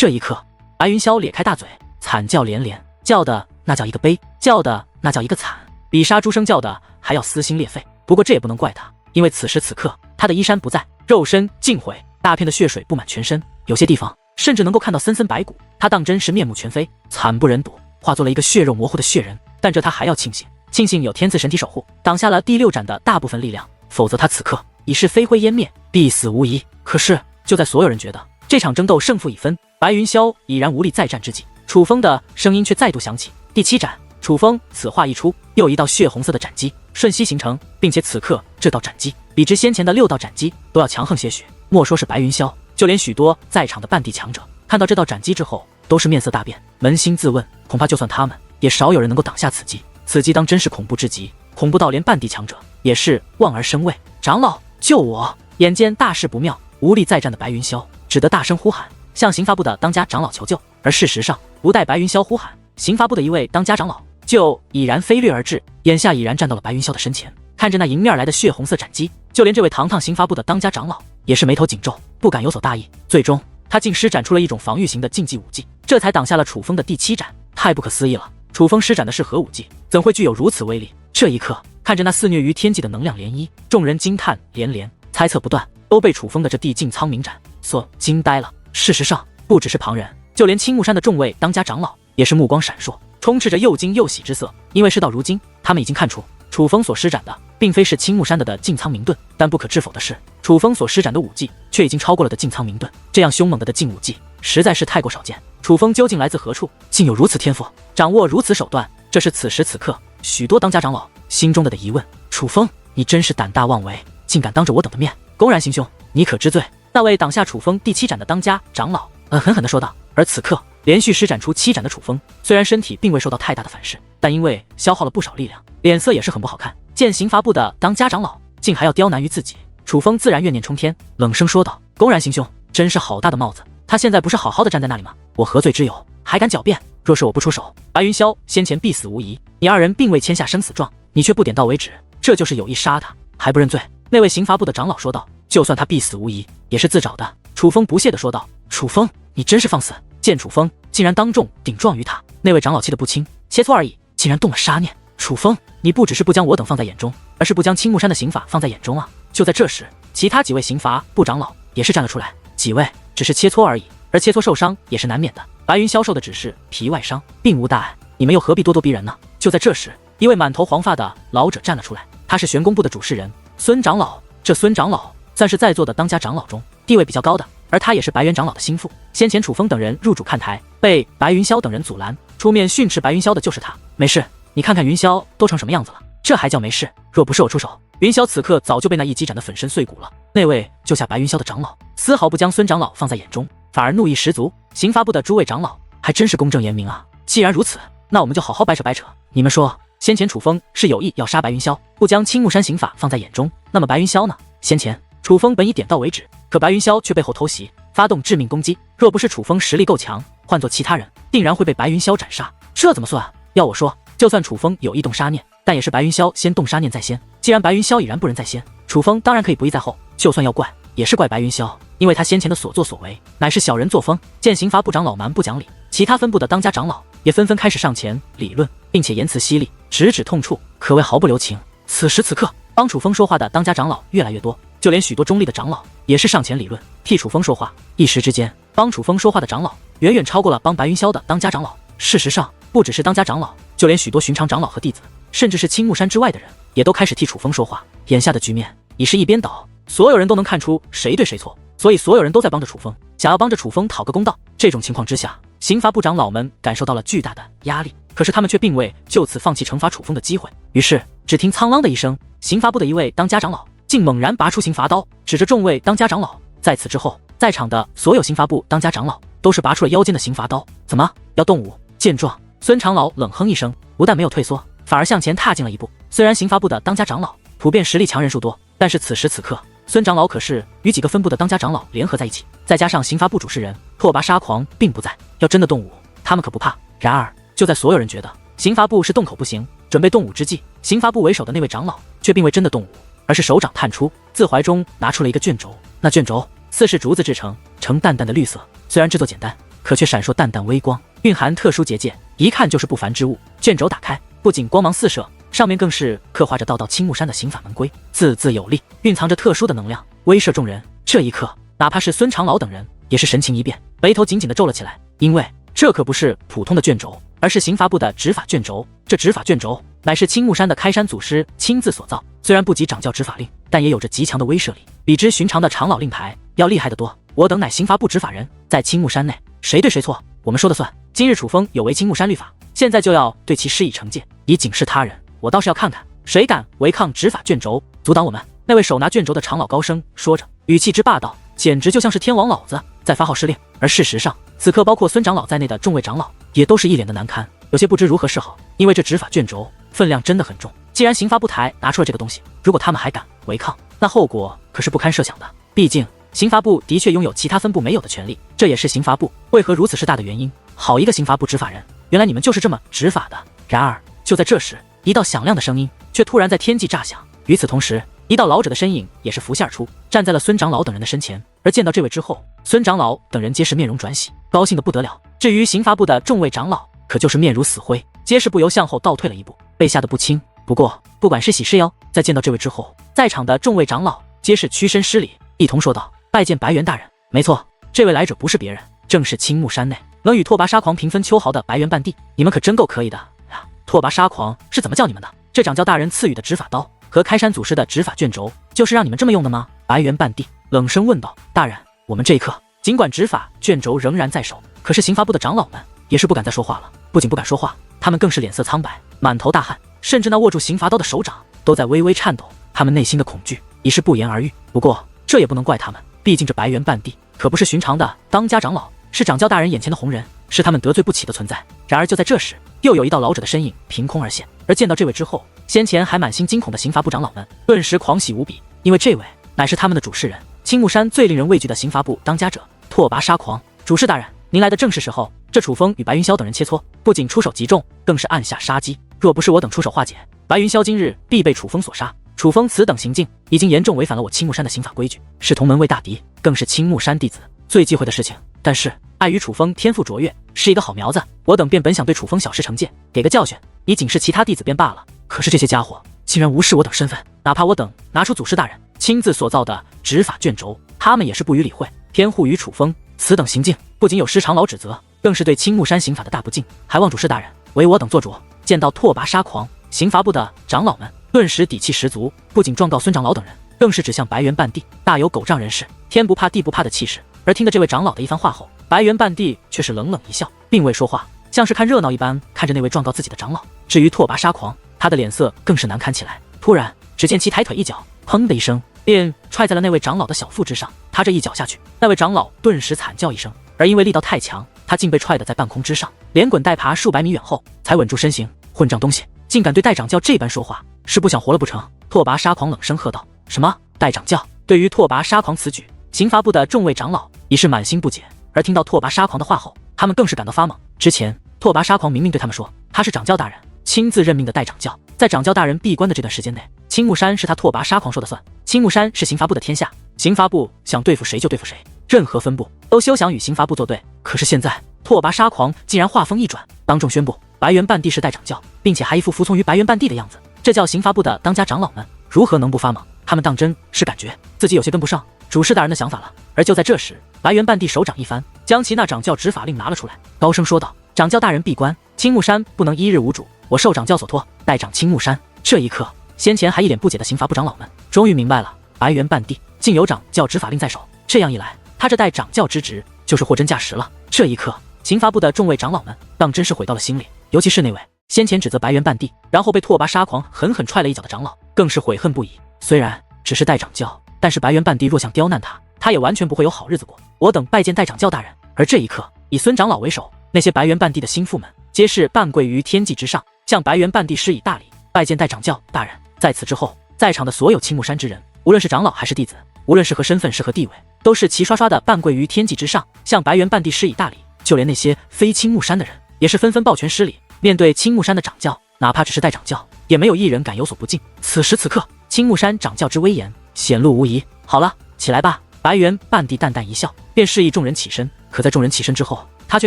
这一刻，白云霄咧开大嘴，惨叫连连，叫的那叫一个悲，叫的那叫一个惨，比杀猪声叫的还要撕心裂肺。不过这也不能怪他，因为此时此刻他的衣衫不在，肉身尽毁，大片的血水布满全身，有些地方甚至能够看到森森白骨。他当真是面目全非，惨不忍睹，化作了一个血肉模糊的血人。但这他还要庆幸有天赐神体守护，挡下了第6斩的大部分力量，否则他此刻已是飞灰烟灭，必死无疑。可是就在所有人觉得这场争斗胜负已分，白云霄已然无力再战之际，楚风的声音却再度响起：第7斩。楚风此话一出，又一道血红色的斩击瞬息形成，并且此刻这道斩击比之先前的6道斩击都要强横些许。莫说是白云霄，就连许多在场的半地强者看到这道斩击之后，都是面色大变，扪心自问，恐怕就算他们，也少有人能够挡下此击。此击当真是恐怖至极，恐怖到连半地强者也是望而生畏。长老，救我！眼见大事不妙，无力再战的白云霄只得大声呼喊，向刑罚部的当家长老求救。而事实上，不待白云霄呼喊，刑罚部的一位当家长老就已然飞掠而至，眼下已然站到了白云霄的身前，看着那迎面来的血红色斩击，就连这位堂堂刑罚部的当家长老也是眉头紧皱，不敢有所大意。最终他竟施展出了一种防御型的禁忌武技，这才挡下了楚风的第7斩。太不可思议了，楚风施展的是何武技，怎会具有如此威力？这一刻看着那肆虐于天际的能量涟漪，众人惊叹连连，猜测不断，都被楚风的这地境苍冥斩所惊呆了。事实上不只是旁人，就连青木山的众位当家长老也是目光闪烁，充斥着又惊又喜之色。因为事到如今，他们已经看出楚风所施展的并非是青木山的劲苍冥遁，但不可置否的是，楚风所施展的武技却已经超过了的劲苍冥遁。这样凶猛的劲武技实在是太过少见。楚风究竟来自何处，竟有如此天赋，掌握如此手段？这是此时此刻许多当家长老心中的疑问。楚风，你真是胆大妄为，竟敢当着我等的面公然行凶，你可知罪？那位挡下楚风第7斩的当家长老狠狠地说道。而此刻连续施展出7斩的楚风，虽然身体并未受到太大的反噬，但因为消耗了不少力量，脸色也是很不好看。见刑罚部的当家长老竟还要刁难于自己，楚风自然怨念冲天，冷声说道：公然行凶，真是好大的帽子！他现在不是好好的站在那里吗？我何罪之有，还敢狡辩？若是我不出手，白云霄先前必死无疑。你2人并未签下生死状，你却不点到为止，这就是有意杀他，还不认罪？那位刑罚部的长老说道。就算他必死无疑，也是自找的。楚风不屑地说道。楚风，你真是放肆！见楚风竟然当众顶撞于他，那位长老气得不轻，切磋而已，竟然动了杀念。楚风，你不只是不将我等放在眼中，而是不将青木山的刑法放在眼中啊！就在这时，其他几位刑罚部长老也是站了出来。几位只是切磋而已，而切磋受伤也是难免的。白云霄受的只是皮外伤，并无大碍，你们又何必咄咄逼人呢？就在这时，一位满头黄发的老者站了出来，他是玄宫部的主事人孙长老。这孙长老算是在座的当家长老中地位比较高的，而他也是白猿长老的心腹。先前楚风等人入主看台，被白云霄等人阻拦，出面训斥白云霄的就是他。没事，你看看云霄都成什么样子了，这还叫没事？若不是我出手，云霄此刻早就被那一击斩得粉身碎骨了。那位救下白云霄的长老丝毫不将孙长老放在眼中，反而怒意十足。刑罚部的诸位长老还真是公正严明啊！既然如此，那我们就好好掰扯掰扯。你们说，先前楚风是有意要杀白云霄，不将青木山刑法放在眼中，那么白云霄呢？先前楚风本已点到为止，可白云霄却背后偷袭，发动致命攻击。若不是楚风实力够强，换做其他人，定然会被白云霄斩杀。这怎么算？要我说，就算楚风有意动杀念，但也是白云霄先动杀念在先。既然白云霄已然不仁在先，楚风当然可以不义在后。就算要怪，也是怪白云霄，因为他先前的所作所为乃是小人作风。见刑罚部长老蛮不讲理，其他分部的当家长老也纷纷开始上前理论，并且言辞犀利，直指痛处，可谓毫不留情。此时此刻，帮楚风说话的当家长老越来越多，就连许多中立的长老也是上前理论，替楚风说话。一时之间，帮楚风说话的长老远远超过了帮白云霄的当家长老。事实上，不只是当家长老，就连许多寻常长老和弟子，甚至是青木山之外的人，也都开始替楚风说话。眼下的局面已是一边倒，所有人都能看出谁对谁错，所以所有人都在帮着楚风，想要帮着楚风讨个公道。这种情况之下，刑罚部长老们感受到了巨大的压力，可是他们却并未就此放弃惩罚楚风的机会。于是只听苍啷的一声，刑罚部的一位当家长老竟猛然拔出刑罚刀，指着众位当家长老。在此之后，在场的所有刑罚部当家长老都是拔出了腰间的刑罚刀。怎么要动武？见状，孙长老冷哼一声，不但没有退缩，反而向前踏进了一步。虽然刑罚部的当家长老普遍实力强人数多，但是此时此刻，孙长老可是与几个分部的当家长老联合在一起，再加上刑罚部主事人拓跋沙狂并不在，要真的动武，他们可不怕。然而就在所有人觉得刑罚部是动口不行，准备动武之际，刑罚部为首的那位长老却并未真的动武，而是手掌探出，自怀中拿出了一个卷轴。那卷轴似是竹子制成，呈淡淡的绿色，虽然制作简单，可却闪烁淡淡微光，蕴含特殊结界，一看就是不凡之物。卷轴打开，不仅光芒四射，上面更是刻画着道道青木山的刑法门规，字字有力，蕴藏着特殊的能量，威慑众人。这一刻，哪怕是孙长老等人也是神情一变，眉头紧紧地皱了起来，因为这可不是普通的卷轴，而是刑罚部的执法卷轴。这执法卷轴乃是青木山的开山祖师亲自所造，虽然不及掌教执法令，但也有着极强的威慑力，比之寻常的长老令牌要厉害得多。我等乃刑罚部执法人，在青木山内，谁对谁错，我们说了算。今日楚风有违青木山律法，现在就要对其施以惩戒，以警示他人。我倒是要看看谁敢违抗执法卷轴，阻挡我们。那位手拿卷轴的长老高声说着，语气之霸道，简直就像是天王老子在发号施令。而事实上，此刻包括孙长老在内的众位长老也都是一脸的难堪，有些不知如何是好。因为这执法卷轴分量真的很重，既然刑罚部台拿出了这个东西，如果他们还敢违抗，那后果可是不堪设想的。毕竟刑罚部的确拥有其他分部没有的权利，这也是刑罚部为何如此势大的原因。好一个刑罚部执法人，原来你们就是这么执法的。然而就在这时，一道响亮的声音却突然在天际炸响，与此同时，一道老者的身影也是浮现而出，站在了孙长老等人的身前。而见到这位之后，孙长老等人皆是面容转喜，高兴得不得了。至于刑罚部的众位长老，可就是面如死灰，皆是不由向后倒退了一步，被吓得不轻。不过不管是喜是忧，在见到这位之后，在场的众位长老皆是屈身施礼，一同说道：拜见白猿大人。没错，这位来者不是别人，正是青木山内能与拓跋沙狂平分秋毫的白猿半帝。你们可真够可以的啊！拓跋沙狂是怎么叫你们的？这掌教大人赐予的执法刀和开山祖师的执法卷轴，就是让你们这么用的吗？白猿半帝冷声问道：大人，我们这一刻尽管执法卷轴仍然在手，可是刑罚部的长老们也是不敢再说话了。不仅不敢说话，他们更是脸色苍白，满头大汗，甚至那握住刑罚刀的手掌都在微微颤抖，他们内心的恐惧已是不言而喻。不过这也不能怪他们，毕竟这白猿半帝可不是寻常的当家长老，是掌教大人眼前的红人，是他们得罪不起的存在。然而就在这时，又有一道老者的身影凭空而现，而见到这位之后，先前还满心惊恐的刑罚部长老们顿时狂喜无比，因为这位乃是他们的主事人，青木山最令人畏惧的刑罚部当家者拓跋沙狂。主事大人，您来的正是时候。这楚风与白云霄等人切磋，不仅出手极重，更是暗下杀机，若不是我等出手化解，白云霄今日必被楚风所杀。楚风此等行径已经严重违反了我青木山的刑法规矩，是同门为大敌，更是青木山弟子最忌讳的事情。但是碍于楚风天赋卓越，是一个好苗子，我等便本想对楚风小施惩戒，给个教训，以警示其他弟子便罢了。可是这些家伙竟然无视我等身份，哪怕我等拿出祖师大人亲自所造的执法卷轴，他们也是不予理会，偏护于楚风。此等行径不仅有失长老指责，更是对青木山刑法的大不敬，还望主事大人为我等做主。见到拓跋沙狂，刑罚部的长老们顿时底气十足，不仅状告孙长老等人，更是指向白猿半帝，大有狗仗人势、天不怕地不怕的气势。而听着这位长老的一番话后，白猿半帝却是冷冷一笑，并未说话，像是看热闹一般看着那位状告自己的长老。至于拓跋沙狂，他的脸色更是难看起来。突然只见其抬腿一脚，砰的一声便踹在了那位长老的小腹之上。他这一脚下去，那位长老顿时惨叫一声，而因为力道太强，他竟被踹得在半空之上，连滚带爬数百米远后才稳住身形。混账东西，竟敢对代掌教这般说话，是不想活了不成？拓跋沙狂冷声喝道：什么代掌教？对于拓跋沙狂此举，刑罚部的众位长老已是满心不解，而听到拓跋沙狂的话后，他们更是感到发懵。之前拓跋沙狂明明对他们说，他是掌教大人亲自任命的代掌教，在掌教大人闭关的这段时间内，青木山是他拓跋沙狂说的算，青木山是刑罚部的天下，刑罚部想对付谁就对付谁，任何分部都休想与刑罚部作对。可是现在拓跋沙狂竟然话锋一转，当众宣布白猿半帝是代掌教，并且还一副服从于白猿半帝的样子，这叫刑罚部的当家长老们如何能不发懵？他们当真是感觉自己有些跟不上主事大人的想法了。而就在这时，白猿半帝手掌一翻，将其那掌教执法令拿了出来，高声说道：掌教大人闭关，青木山不能一日无主，我受掌教所托，代掌青木山。这一刻，先前还一脸不解的刑罚部长老们终于明白了，白猿半帝竟有掌教执法令在手，这样一来，他这代掌教之职就是货真价实了。这一刻，刑罚部的众位长老们当真是悔到了心里，尤其是那位先前指责白猿半帝，然后被拓跋沙狂狠狠踹了一脚的长老，更是悔恨不已。虽然只是代掌教，但是白猿半帝若想刁难他，他也完全不会有好日子过。我等拜见代掌教大人。而这一刻，以孙长老为首，那些白猿半帝的心腹们皆是半跪于天际之上，向白猿半帝施以大礼，拜见代掌教大人。在此之后，在场的所有青木山之人，无论是长老还是弟子，无论是何身份是何地位，都是齐刷刷的半跪于天际之上，向白猿半帝施以大礼。就连那些非青木山的人，也是纷纷抱拳施礼。面对青木山的掌教，哪怕只是代掌教，也没有一人敢有所不敬。此时此刻，青木山掌教之威严显露无遗。好了，起来吧。白猿半帝淡淡一笑，便示意众人起身。可在众人起身之后，他却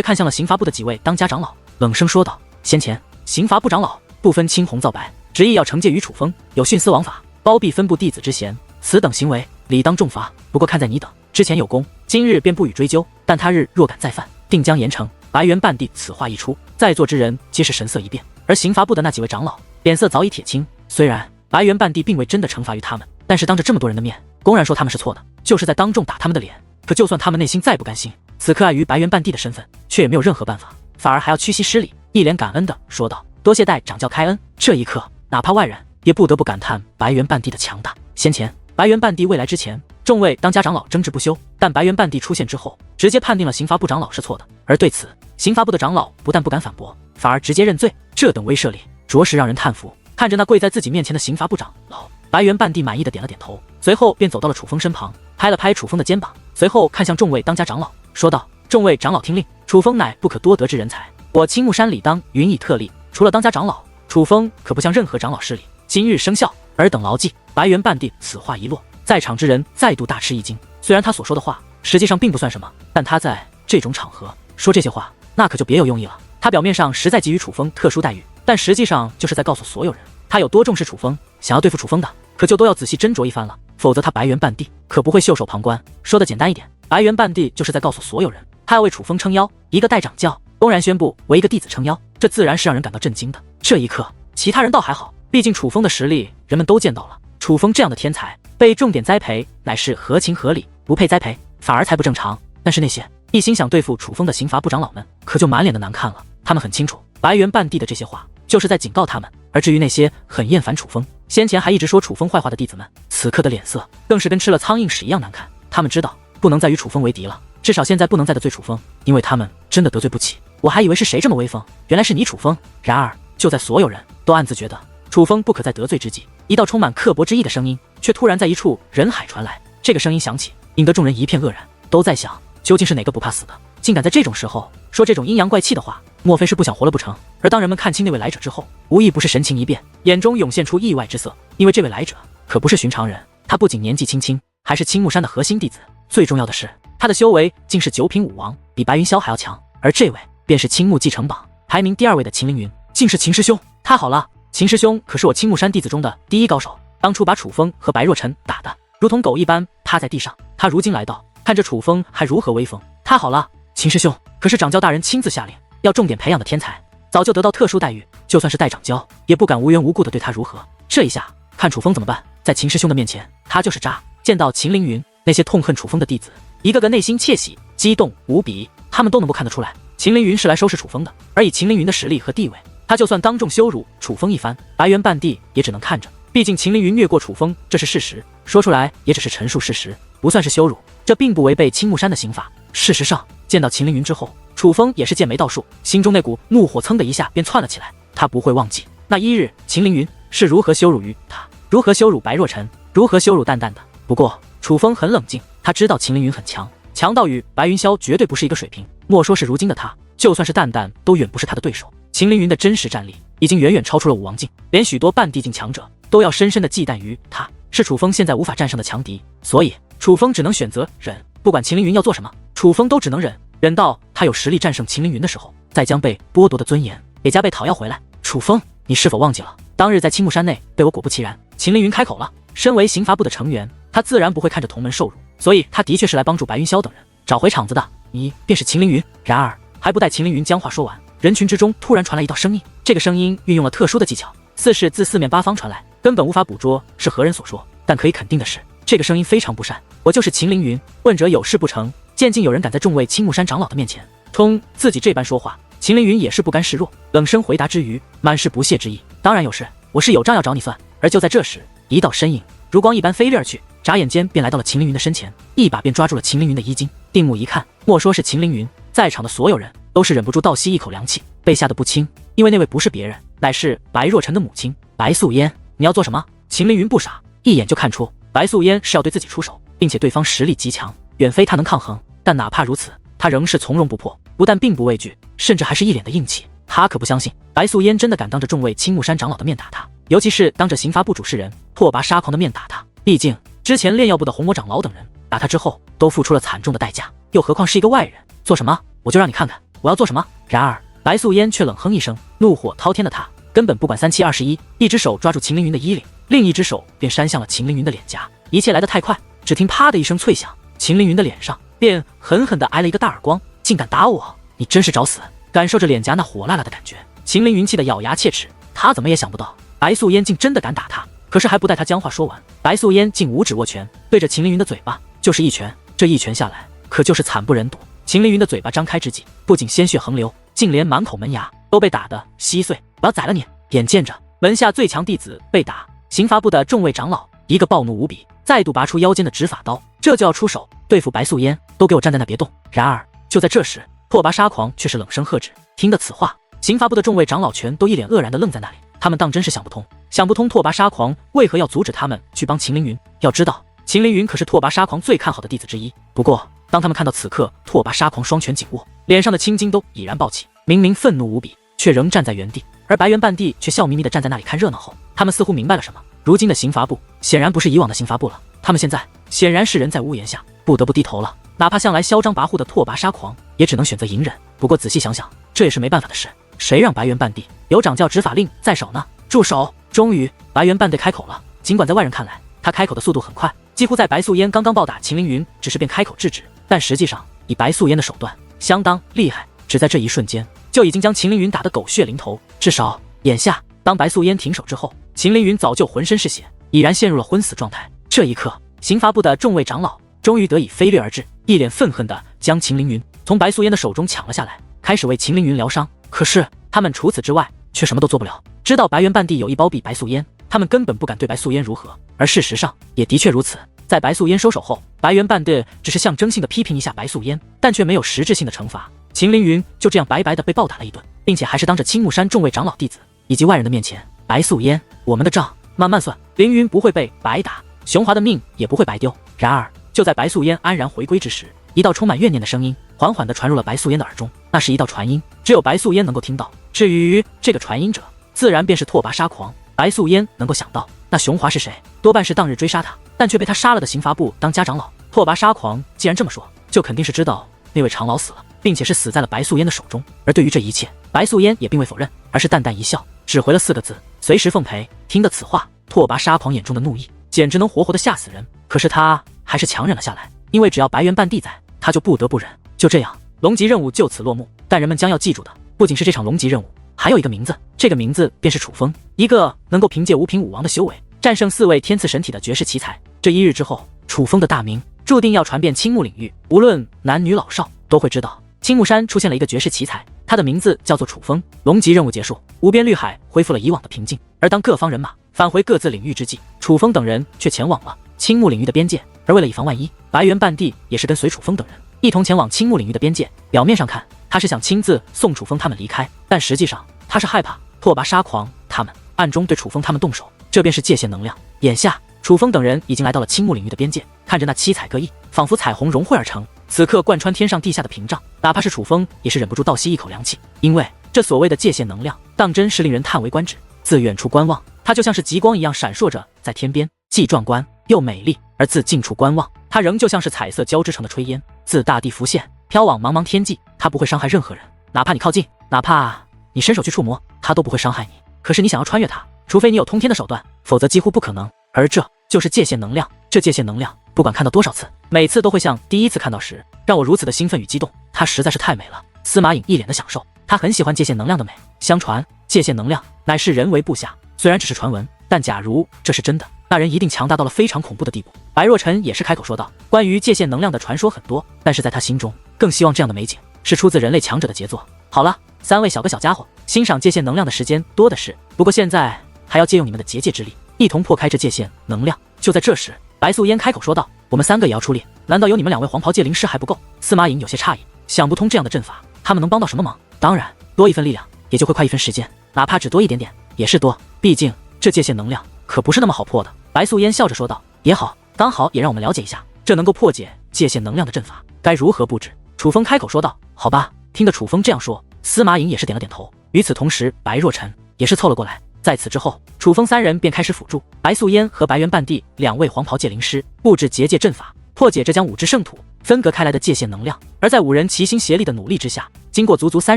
看向了刑罚部的几位当家长老，冷声说道：“先前刑罚部长老不分青红皂白，执意要惩戒于楚风，有徇私枉法，包庇分部弟子之嫌，此等行为理当重罚。不过看在你等之前有功，今日便不予追究，但他日若敢再犯，定将严惩。”白猿半帝此话一出，在座之人皆是神色一变，而刑罚部的那几位长老脸色早已铁青。虽然白猿半帝并未真的惩罚于他们，但是当着这么多人的面公然说他们是错的，就是在当众打他们的脸。可就算他们内心再不甘心，此刻碍于白猿半帝的身份，却也没有任何办法，反而还要屈膝施礼，一脸感恩的说道：“多谢代掌教开恩。”这一刻，哪怕外人也不得不感叹白猿半帝的强大。先前白猿半帝未来之前，众位当家长老争执不休，但白猿半帝出现之后，直接判定了刑罚部长老是错的。而对此，刑罚部的长老不但不敢反驳，反而直接认罪。这等威慑力，着实让人叹服。看着那跪在自己面前的刑罚部长老，白猿半帝满意的点了点头，随后便走到了楚风身旁，拍了拍楚风的肩膀，随后看向众位当家长老，说道：“众位长老听令，楚风乃不可多得之人才，我青木山理当允以特例。除了当家长老，楚风可不向任何长老失礼。今日生效，尔等牢记。”白猿半帝此话一落，在场之人再度大吃一惊。虽然他所说的话实际上并不算什么，但他在这种场合说这些话，那可就别有用意了。他表面上实在给予楚风特殊待遇，但实际上就是在告诉所有人，他有多重视楚风。想要对付楚风的，可就都要仔细斟酌一番了，否则他白猿半帝可不会袖手旁观。说的简单一点，白猿半帝就是在告诉所有人，他要为楚风撑腰。一个代掌教公然宣布为一个弟子撑腰，这自然是让人感到震惊的。这一刻，其他人倒还好，毕竟楚风的实力人们都见到了。楚风这样的天才被重点栽培，乃是合情合理，不配栽培反而才不正常。但是那些一心想对付楚风的刑罚部长老们，可就满脸的难看了。他们很清楚，白猿半帝的这些话就是在警告他们。而至于那些很厌烦楚风，先前还一直说楚风坏话的弟子们，此刻的脸色更是跟吃了苍蝇屎一样难看。他们知道不能再与楚风为敌了，至少现在不能再得罪楚风，因为他们真的得罪不起。我还以为是谁这么威风，原来是你楚风。然而就在所有人都暗自觉得楚风不可再得罪之际，一道充满刻薄之意的声音却突然在一处人海传来。这个声音响起，引得众人一片愕然，都在想究竟是哪个不怕死的，竟敢在这种时候说这种阴阳怪气的话，莫非是不想活了不成？而当人们看清那位来者之后，无一不是神情一变，眼中涌现出意外之色。因为这位来者可不是寻常人，他不仅年纪轻轻，还是青木山的核心弟子，最重要的是他的修为竟是9品武王，比白云霄还要强。而这位便是青木继承榜排名第2位的秦凌云，竟是秦师兄。太好了，秦师兄可是我青木山弟子中的第一高手，当初把楚风和白若晨打得如同狗一般趴在地上，他如今来到，看着楚风还如何威风。太好了，秦师兄可是掌教大人亲自下令要重点培养的天才，早就得到特殊待遇，就算是代掌教也不敢无缘无故的对他如何。这一下看楚风怎么办？在秦师兄的面前他就是渣。见到秦凌云，那些痛恨楚风的弟子一个个内心窃喜激动无比，他们都能够看得出来，秦凌云是来收拾楚风的。而以秦凌云的实力和地位，他就算当众羞辱楚风一番，白猿半帝也只能看着。毕竟秦凌云虐过楚风，这是事实，说出来也只是陈述事实，不算是羞辱，这并不违背青木山的刑法。事实上，见到秦凌云之后，楚风也是剑眉倒竖，心中那股怒火噌的一下便窜了起来。他不会忘记那一日秦凌云是如何羞辱于他，如何羞辱白若晨，如何羞辱淡淡的。不过楚风很冷静，他知道秦凌云很强，强到与白云霄绝对不是一个水平。莫说是如今的他，就算是淡淡都远不是他的对手。秦凌云的真实战力已经远远超出了武王境，连许多半帝境强者都要深深的忌惮于他，是楚风现在无法战胜的强敌。所以楚风只能选择忍，不管秦凌云要做什么，楚风都只能忍，忍到他有实力战胜秦凌云的时候，再将被剥夺的尊严也加倍讨要回来。楚风，你是否忘记了当日在青木山内被我果不其然？秦凌云开口了，身为刑罚部的成员，他自然不会看着同门受辱，所以他的确是来帮助白云霄等人找回场子的。你便是秦凌云。然而还不待秦凌云将话说完，人群之中突然传来一道声音，这个声音运用了特殊的技巧，似是自四面八方传来，根本无法捕捉是何人所说，但可以肯定的是，这个声音非常不善。我就是秦凌云。问者有事不成，见竟有人敢在众位青木山长老的面前冲自己这般说话，秦凌云也是不甘示弱，冷声回答之余，满是不屑之意。当然有事，我是有账要找你算。而就在这时，一道身影如光一般飞掠而去，眨眼间便来到了秦凌云的身前，一把便抓住了秦凌云的衣襟。定目一看，莫说是秦凌云，在场的所有人都是忍不住倒吸一口凉气，被吓得不轻。因为那位不是别人，乃是白若晨的母亲白素嫣。你要做什么？秦凌云不傻，一眼就看出白素嫣是要对自己出手，并且对方实力极强，远非他能抗衡。但哪怕如此，他仍是从容不迫，不但并不畏惧，甚至还是一脸的硬气。他可不相信白素嫣真的敢当着众位青木山长老的面打他，尤其是当着刑罚部主事人拓跋杀狂的面打他。毕竟之前炼药部的红魔长老等人打他之后都付出了惨重的代价，又何况是一个外人。做什么？我就让你看看我要做什么？然而白素嫣却冷哼一声，怒火滔天的她根本不管3七21，一只手抓住秦凌云的衣领，另一只手便扇向了秦凌云的脸颊。一切来得太快，只听啪的一声脆响，秦凌云的脸上便狠狠地挨了一个大耳光。竟敢打我，你真是找死！感受着脸颊那火辣辣的感觉，秦凌云气得咬牙切齿。他怎么也想不到白素嫣竟真的敢打他。可是还不待他将话说完，白素嫣竟五指握拳，对着秦凌云的嘴巴就是一拳。这一拳下来，可就是惨不忍睹。秦凌云的嘴巴张开之际，不仅鲜血横流，竟连满口门牙都被打得稀碎。我要宰了你！眼见着门下最强弟子被打，刑罚部的众位长老一个暴怒无比，再度拔出腰间的执法刀，这就要出手对付白素嫣。都给我站在那别动！然而就在这时，拓跋沙狂却是冷声喝止。听得此话，刑罚部的众位长老全都一脸愕然地愣在那里。他们当真是想不通拓跋沙狂为何要阻止他们去帮秦凌云。要知道秦凌云可是拓跋沙狂最看好的弟子之一。不过当他们看到此刻拓跋沙狂双拳紧握，脸上的青筋都已然暴起，明明愤怒无比，却仍站在原地。而白猿半帝却笑眯眯地站在那里看热闹后，他们似乎明白了什么。如今的刑罚部显然不是以往的刑罚部了，他们现在显然是人在屋檐下，不得不低头了。哪怕向来嚣张跋扈的拓跋沙狂，也只能选择隐忍。不过仔细想想，这也是没办法的事。谁让白猿半帝有掌教执法令在手呢？住手！终于白猿半帝开口了。尽管在外人看来他开口的速度很快，几乎在白素嫣刚刚暴打秦凌云只是便开口制止，但实际上以白素嫣的手段相当厉害，只在这一瞬间就已经将秦凌云打得狗血淋头。至少眼下当白素嫣停手之后，秦凌云早就浑身是血，已然陷入了昏死状态。这一刻，刑罚部的众位长老终于得以飞掠而至，一脸愤恨地将秦凌云从白素嫣的手中抢了下来，开始为秦凌云疗伤。可是他们除此之外却什么都做不了。知道白猿半帝有意包庇白素嫣，他们根本不敢对白素嫣如何。而事实上也的确如此，在白素嫣收手后，白猿半帝只是象征性的批评一下白素嫣，但却没有实质性的惩罚。秦凌云就这样白白的被暴打了一顿，并且还是当着青木山众位长老弟子以及外人的面前。白素嫣，我们的账慢慢算，凌云不会被白打，雄华的命也不会白丢。然而就在白素嫣安然回归之时，一道充满怨念的声音缓缓地传入了白素嫣的耳中。那是一道传音，只有白素嫣能够听到。至于这个传音者，自然便是拓跋沙狂。白素嫣能够想到那雄华是谁，多半是当日追杀他但却被他杀了的刑罚部当家长老。拓跋沙狂既然这么说，就肯定是知道那位长老死了，并且是死在了白素嫣的手中。而对于这一切，白素嫣也并未否认，而是淡淡一笑，只回了4个字：随时奉陪。听得此话，拓跋沙狂眼中的怒意简直能活活的吓死人。可是他还是强忍了下来，因为只要白猿半帝在，他就不得不忍。就这样，龙级任务就此落幕。但人们将要记住的不仅是这场龙级任务，还有一个名字，这个名字便是楚风，一个能够凭借五品武王的修为战胜4位天赐神体的绝世奇才。这一日之后，楚风的大名注定要传遍青木领域，无论男女老少都会知道青木山出现了一个绝世奇才，他的名字叫做楚风。龙级任务结束，无边绿海恢复了以往的平静。而当各方人马返回各自领域之际，楚风等人却前往了青木领域的边界。而为了以防万一，白猿半帝也是跟随楚风等人一同前往青木领域的边界。表面上看，他是想亲自送楚风他们离开，但实际上他是害怕拓跋沙狂他们暗中对楚风他们动手，这便是界限能量。眼下楚风等人已经来到了青木领域的边界，看着那七彩各异，仿佛彩虹融汇而成，此刻贯穿天上地下的屏障，哪怕是楚风也是忍不住倒吸一口凉气。因为这所谓的界限能量当真是令人叹为观止。自远处观望，它就像是极光一样闪烁着在天边，既壮观又美丽；而自近处观望，它仍旧像是彩色交织成的炊烟，自大地浮现，飘往茫茫天际。它不会伤害任何人，哪怕你靠近，哪怕你伸手去触摸，它都不会伤害你。可是你想要穿越它，除非你有通天的手段，否则几乎不可能。而这就是界限能量。这界限能量不管看到多少次，每次都会像第一次看到时让我如此的兴奋与激动。它实在是太美了。司马颖一脸的享受，他很喜欢界限能量的美。相传界限能量乃是人为部下，虽然只是传闻，但假如这是真的，那人一定强大到了非常恐怖的地步。白若晨也是开口说道，关于界限能量的传说很多，但是在他心中更希望这样的美景是出自人类强者的杰作。好了，3位小家伙，欣赏界限能量的时间多的是，不过现在还要借用你们的结界之力，一同破开这界限能量。就在这时，白素嫣开口说道，我们3个也要出力，难道有你们2位黄袍界灵师还不够？司马颖有些诧异，想不通这样的阵法他们能帮到什么忙。当然多一份力量也就会快1分时间，哪怕只多一点点也是多，毕竟这界限能量可不是那么好破的。白素嫣笑着说道，也好，刚好也让我们了解一下这能够破解界限能量的阵法该如何布置。楚风开口说道，好吧。听得楚风这样说，司马颖也是点了点头。与此同时，白若晨也是凑了过来。在此之后，楚风3人便开始辅助白素嫣和白猿半帝2位黄袍界灵师布置结界阵法，破解这将5只圣土分隔开来的界限能量。而在5人齐心协力的努力之下，经过足足3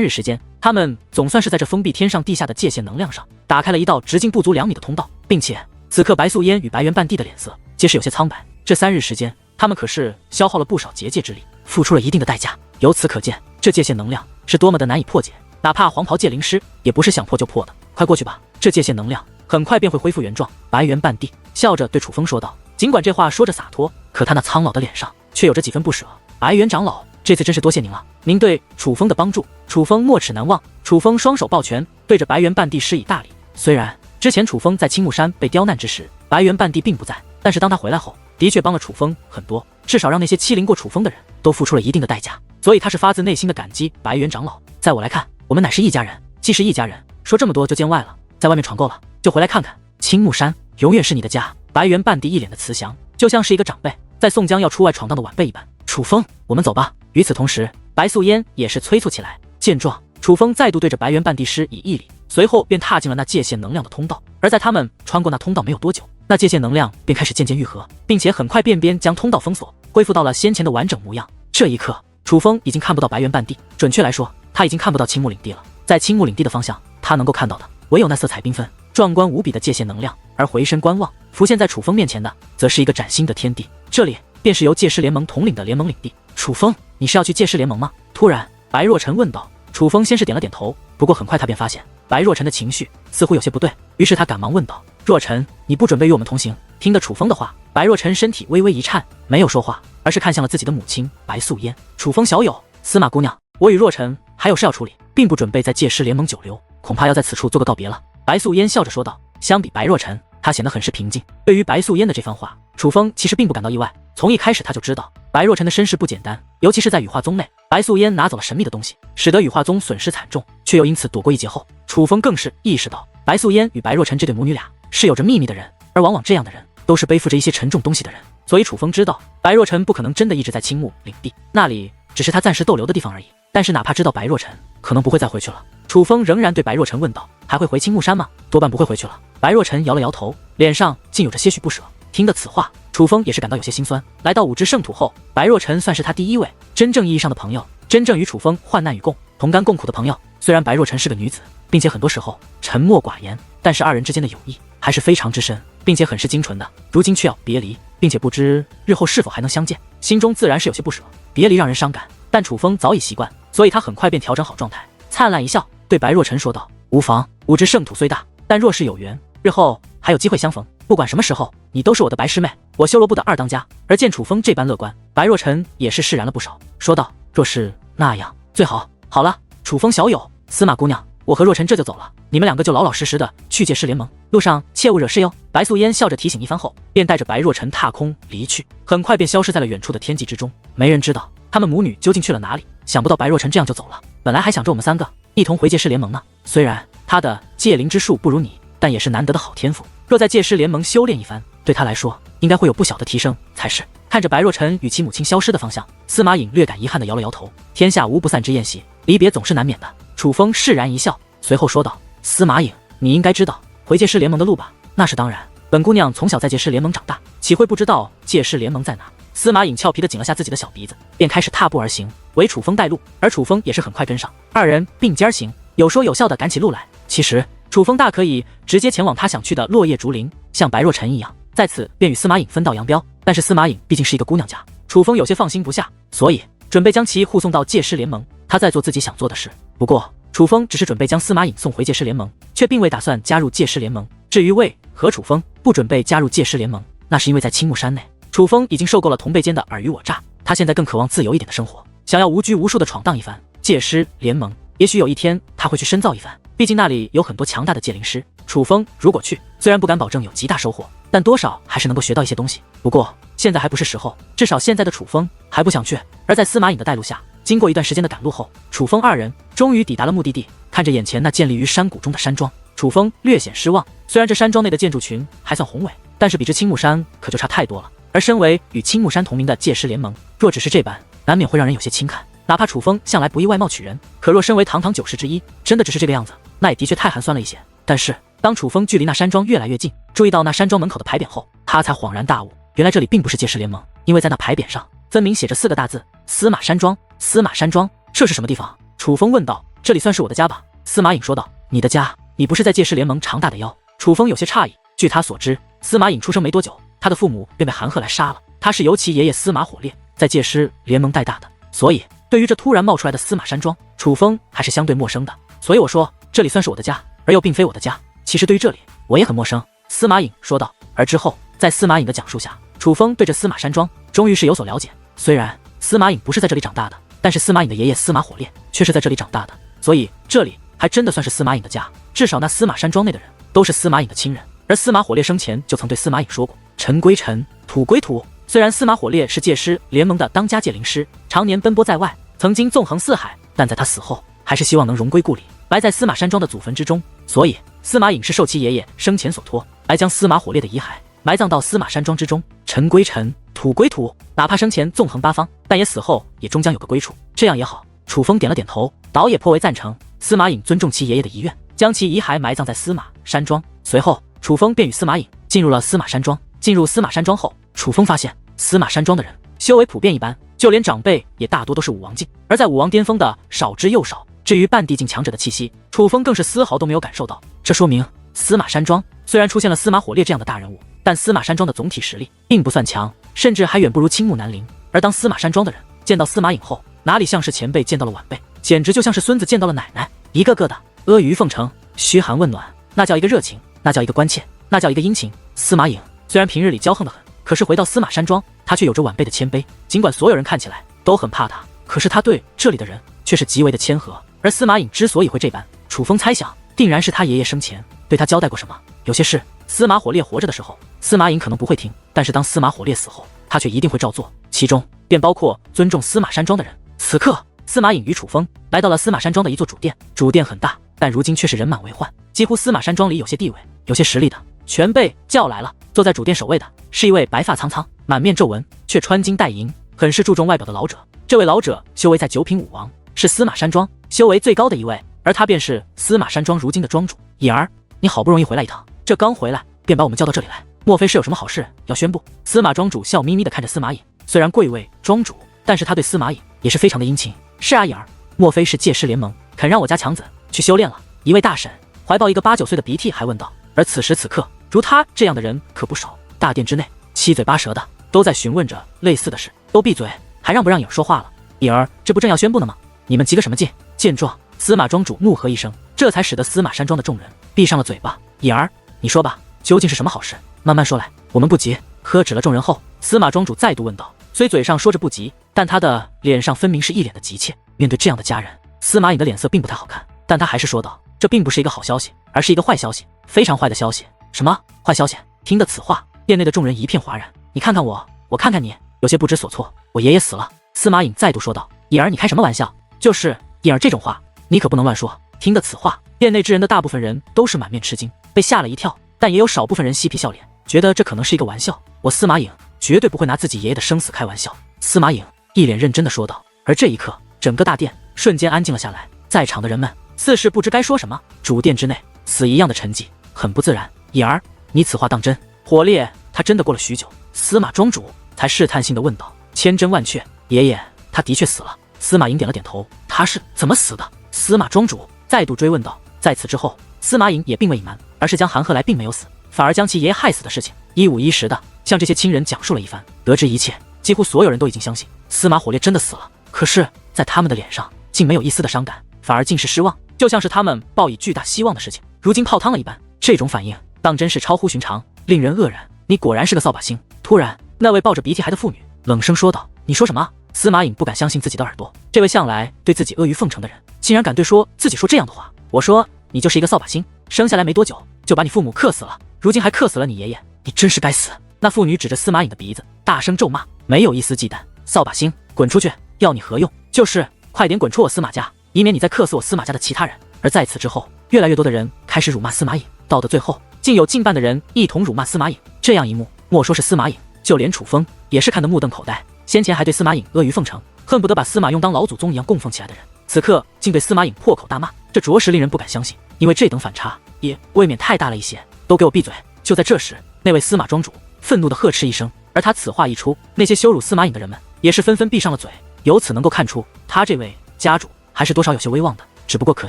日时间，他们总算是在这封闭天上地下的界限能量上打开了一道直径不足2米的通道，并且此刻白素嫣与白猿半帝的脸色皆是有些苍白。这3日时间，他们可是消耗了不少结界之力，付出了一定的代价。由此可见，这界限能量是多么的难以破解，哪怕黄袍界灵师也不是想破就破的。快过去吧，这界限能量很快便会恢复原状。白猿半帝笑着对楚风说道。尽管这话说着洒脱，可他那苍老的脸上却有着几分不舍。白猿长老，这次真是多谢您了，您对楚风的帮助，楚风没齿难忘。楚风双手抱拳，对着白猿半帝施以大礼。虽然之前楚风在青木山被刁难之时，白猿半帝并不在，但是当他回来后，的确帮了楚风很多，至少让那些欺凌过楚风的人都付出了一定的代价，所以他是发自内心的感激白猿长老。在我来看，我们乃是一家人，既是一家人，说这么多就见外了，在外面闯够了，就回来看看。青木山永远是你的家。白猿半帝一脸的慈祥，就像是一个长辈在宋江要出外闯荡的晚辈一般。楚风，我们走吧。与此同时，白素嫣也是催促起来。见状，楚风再度对着白猿半帝施以一礼，随后便踏进了那界限能量的通道。而在他们穿过那通道没有多久，那界限能量便开始渐渐愈合，并且很快便将通道封锁，恢复到了先前的完整模样。这一刻，楚风已经看不到白猿半帝，准确来说，他已经看不到青木领地了。在青木领地的方向，他能够看到的唯有那色彩缤纷、壮观无比的界限能量，而回身观望，浮现在楚风面前的，则是一个崭新的天地。这里便是由界师联盟统领的联盟领地。楚风，你是要去界师联盟吗？突然，白若晨问道。楚风先是点了点头，不过很快他便发现白若晨的情绪似乎有些不对，于是他赶忙问道：若晨，你不准备与我们同行？听得楚风的话，白若晨身体微微一颤，没有说话，而是看向了自己的母亲白素嫣。楚风小友，司马姑娘，我与若晨还有事要处理，并不准备在界师联盟久留，恐怕要在此处做个告别了。白素嫣笑着说道。相比白若晨，他显得很是平静。对于白素嫣的这番话，楚风其实并不感到意外。从一开始他就知道白若晨的身世不简单，尤其是在羽化宗内，白素嫣拿走了神秘的东西，使得羽化宗损失惨重，却又因此躲过一劫后，楚风更是意识到白素嫣与白若晨这对母女俩是有着秘密的人，而往往这样的人都是背负着一些沉重东西的人。所以楚风知道白若晨不可能真的一直在青木领地，那里只是他暂时逗留的地方而已。但是哪怕知道白若晨可能不会再回去了，楚风仍然对白若晨问道：还会回青木山吗？多半不会回去了。白若晨摇了摇头，脸上竟有着些许不舍。听得此话，楚风也是感到有些心酸。来到5之圣土后，白若晨算是他第一位真正意义上的朋友，真正与楚风患难与共、同甘共苦的朋友。虽然白若晨是个女子，并且很多时候沉默寡言，但是2人之间的友谊还是非常之深，并且很是精纯的。如今却要别离，并且不知日后是否还能相见，心中自然是有些不舍。别离让人伤感，但楚风早已习惯，所以他很快便调整好状态，灿烂一笑，对白若晨说道：无妨，5之圣土虽大，但若是有缘，日后还有机会相逢，不管什么时候，你都是我的白师妹，我修罗部的2当家。而见楚风这般乐观，白若晨也是释然了不少，说道：若是那样最好。好了，楚风小友，司马姑娘，我和若晨这就走了，你们2个就老老实实的去界师联盟，路上切勿惹事哟。白素嫣笑着提醒一番后，便带着白若晨踏空离去，很快便消失在了远处的天际之中。没人知道他们母女究竟去了哪里，想不到白若晨这样就走了，本来还想着我们3个一同回界师联盟呢。虽然他的界灵之术不如你，但也是难得的好天赋，若在界师联盟修炼一番，对他来说应该会有不小的提升才是。看着白若晨与其母亲消失的方向，司马颖略感遗憾的摇了摇头。天下无不散之宴席，离别总是难免的。楚风释然一笑，随后说道：司马颖，你应该知道回界师联盟的路吧？那是当然，本姑娘从小在界师联盟长大，岂会不知道界师联盟在哪？司马颖俏皮的紧了下自己的小鼻子，便开始踏步而行，为楚风带路，而楚风也是很快跟上，2人并肩而行，有说有笑的赶起路来。其实楚风大可以直接前往他想去的落叶竹林，像白若晨一样在此便与司马颖分道扬镳，但是司马颖毕竟是一个姑娘家，楚风有些放心不下，所以准备将其护送到界师联盟，他在做自己想做的事。不过楚风只是准备将司马颖送回界师联盟，却并未打算加入界师联盟。至于为何楚风不准备加入界师联盟，那是因为在青木山内，楚风已经受够了同辈间的尔虞我诈，他现在更渴望自由一点的生活，想要无拘无束的闯荡一番。界师联盟也许有一天他会去深造一番，毕竟那里有很多强大的界灵师。楚风如果去，虽然不敢保证有极大收获，但多少还是能够学到一些东西。不过现在还不是时候，至少现在的楚风还不想去。而在司马颖的带路下，经过一段时间的赶路后，楚风2人终于抵达了目的地。看着眼前那建立于山谷中的山庄，楚风略显失望。虽然这山庄内的建筑群还算宏伟，但是比之青木山可就差太多了。而身为与青木山同名的界师联盟，若只是这般，难免会让人有些轻看。哪怕楚风向来不易外貌取人，可若身为堂堂9世之一，真的只是这个样子，那也的确太寒酸了一些。但是当楚风距离那山庄越来越近，注意到那山庄门口的牌匾后，他才恍然大悟，原来这里并不是界师联盟，因为在那牌匾上分明写着4个大字：司马山庄。司马山庄，这是什么地方？楚风问道。这里算是我的家吧？司马颖说道。你的家？你不是在借尸联盟长大的妖？楚风有些诧异。据他所知，司马颖出生没多久，他的父母便被韩赫来杀了。他是由其爷爷司马火烈在借尸联盟带大的，所以对于这突然冒出来的司马山庄，楚风还是相对陌生的。所以我说，这里算是我的家，而又并非我的家。其实对于这里，我也很陌生。司马颖说道。而之后，在司马颖的讲述下，楚风对这司马山庄终于是有所了解。虽然司马颖不是在这里长大的，但是司马颖的爷爷司马火烈却是在这里长大的，所以这里还真的算是司马颖的家。至少那司马山庄内的人都是司马颖的亲人。而司马火烈生前就曾对司马颖说过，尘归尘，土归土。虽然司马火烈是借尸联盟的当家界灵师，常年奔波在外，曾经纵横四海，但在他死后还是希望能荣归故里，埋在司马山庄的祖坟之中。所以司马颖是受其爷爷生前所托，来将司马火烈的遗骸埋葬到司马山庄之中。尘归尘，土归土，哪怕生前纵横八方，但也死后也终将有个归处，这样也好。楚风点了点头，倒也颇为赞成。司马颖尊重其爷爷的遗愿，将其遗骸埋葬在司马山庄。随后楚风便与司马颖进入了司马山庄。进入司马山庄后，楚风发现司马山庄的人修为普遍一般，就连长辈也大多都是武王境，而在武王巅峰的少之又少。至于半地境强者的气息，楚风更是丝毫都没有感受到。这说明司马山庄虽然出现了司马火烈这样的大人物，但司马山庄的总体实力并不算强，甚至还远不如青木南陵。而当司马山庄的人见到司马颖后，哪里像是前辈见到了晚辈，简直就像是孙子见到了奶奶，一个个的阿谀奉承，嘘寒问暖，那叫一个热情，那叫一个关切，那叫一个殷勤。司马颖虽然平日里骄横得很，可是回到司马山庄，他却有着晚辈的谦卑。尽管所有人看起来都很怕他，可是他对这里的人却是极为的谦和。而司马颖之所以会这般，楚风猜想定然是他爷爷生前对他交代过什么。有些事司马火烈活着的时候，司马颖可能不会听，但是当司马火烈死后，他却一定会照做，其中便包括尊重司马山庄的人。此刻司马颖与楚风来到了司马山庄的一座主殿，主殿很大，但如今却是人满为患，几乎司马山庄里有些地位有些实力的全被叫来了。坐在主殿守卫的是一位白发苍苍，满面皱纹，却穿金戴银，很是注重外表的老者。这位老者修为在九品武王，是司马山庄修为最高的一位，而他便是司马山庄如今的庄主。颖儿，你好不容易回来一趟，这刚回来便把我们叫到这里来，莫非是有什么好事要宣布？司马庄主笑眯眯地看着司马颖，虽然贵为庄主，但是他对司马颖也是非常的殷勤。是啊，颖儿，莫非是借尸联盟肯让我家强子去修炼了？一位大婶怀抱一个8、9岁的鼻涕还问道。而此时此刻，如他这样的人可不少，大殿之内七嘴八舌的都在询问着类似的事。都闭嘴，还让不让颖儿说话了？颖儿，这不正要宣布呢吗？你们急个什么劲？见状，司马庄主怒喝一声，这才使得司马山庄的众人闭上了嘴巴。颖儿，你说吧，究竟是什么好事？慢慢说来，我们不急。喝止了众人后，司马庄主再度问道。虽嘴上说着不急，但他的脸上分明是一脸的急切。面对这样的家人，司马颖的脸色并不太好看，但他还是说道：这并不是一个好消息，而是一个坏消息，非常坏的消息。什么坏消息？听得此话，殿内的众人一片哗然。你看看我，我看看你，有些不知所措。我爷爷死了。司马颖再度说道。颖儿，你开什么玩笑？就是颖儿，这种话你可不能乱说。听得此话，殿内之人的大部分人都是满面吃惊，被吓了一跳，但也有少部分人嬉皮笑脸，觉得这可能是一个玩笑。我司马颖绝对不会拿自己爷爷的生死开玩笑。司马颖一脸认真地说道。而这一刻，整个大殿瞬间安静了下来，在场的人们似是不知该说什么。主殿之内死一样的沉寂，很不自然。颖儿，你此话当真？火烈他真的过了许久，司马庄主才试探性地问道。千真万确，爷爷他的确死了。司马颖点了点头。他是怎么死的？司马庄主再度追问道。在此之后，司马颖也并未隐瞒，而是将韩赫来并没有死，反而将其爷爷害死的事情一五一十的向这些亲人讲述了一番。得知一切，几乎所有人都已经相信司马火烈真的死了，可是在他们的脸上竟没有一丝的伤感，反而尽是失望，就像是他们抱以巨大希望的事情如今泡汤了一般。这种反应当真是超乎寻常，令人愕然。你果然是个扫把星。突然，那位抱着鼻涕孩的妇女冷声说道。你说什么？司马颖不敢相信自己的耳朵，这位向来对自己阿谀奉承的人竟然敢对自己说这样的话。我说你就是一个扫把星，生下来没多久就把你父母克死了，如今还克死了你爷爷，你真是该死。那妇女指着司马颖的鼻子大声咒骂，没有一丝忌惮。扫把星，滚出去，要你何用？就是快点滚出我司马家，以免你再克死我司马家的其他人。而在此之后，越来越多的人开始辱骂司马颖，到的最后竟有近半的人一同辱骂司马颖。这样一幕，莫说是司马颖，就连楚风也是看得目瞪口呆。先前还对司马颖阿谀奉承，恨不得把司马雍当老祖宗一样供奉起来的人，此刻竟对司马颖破口大骂，这着实令人不敢相信。因为这等反差也未免太大了一些。都给我闭嘴！就在这时，那位司马庄主愤怒地呵斥一声，而他此话一出，那些羞辱司马颖的人们也是纷纷闭上了嘴。由此能够看出，他这位家主还是多少有些威望的。只不过可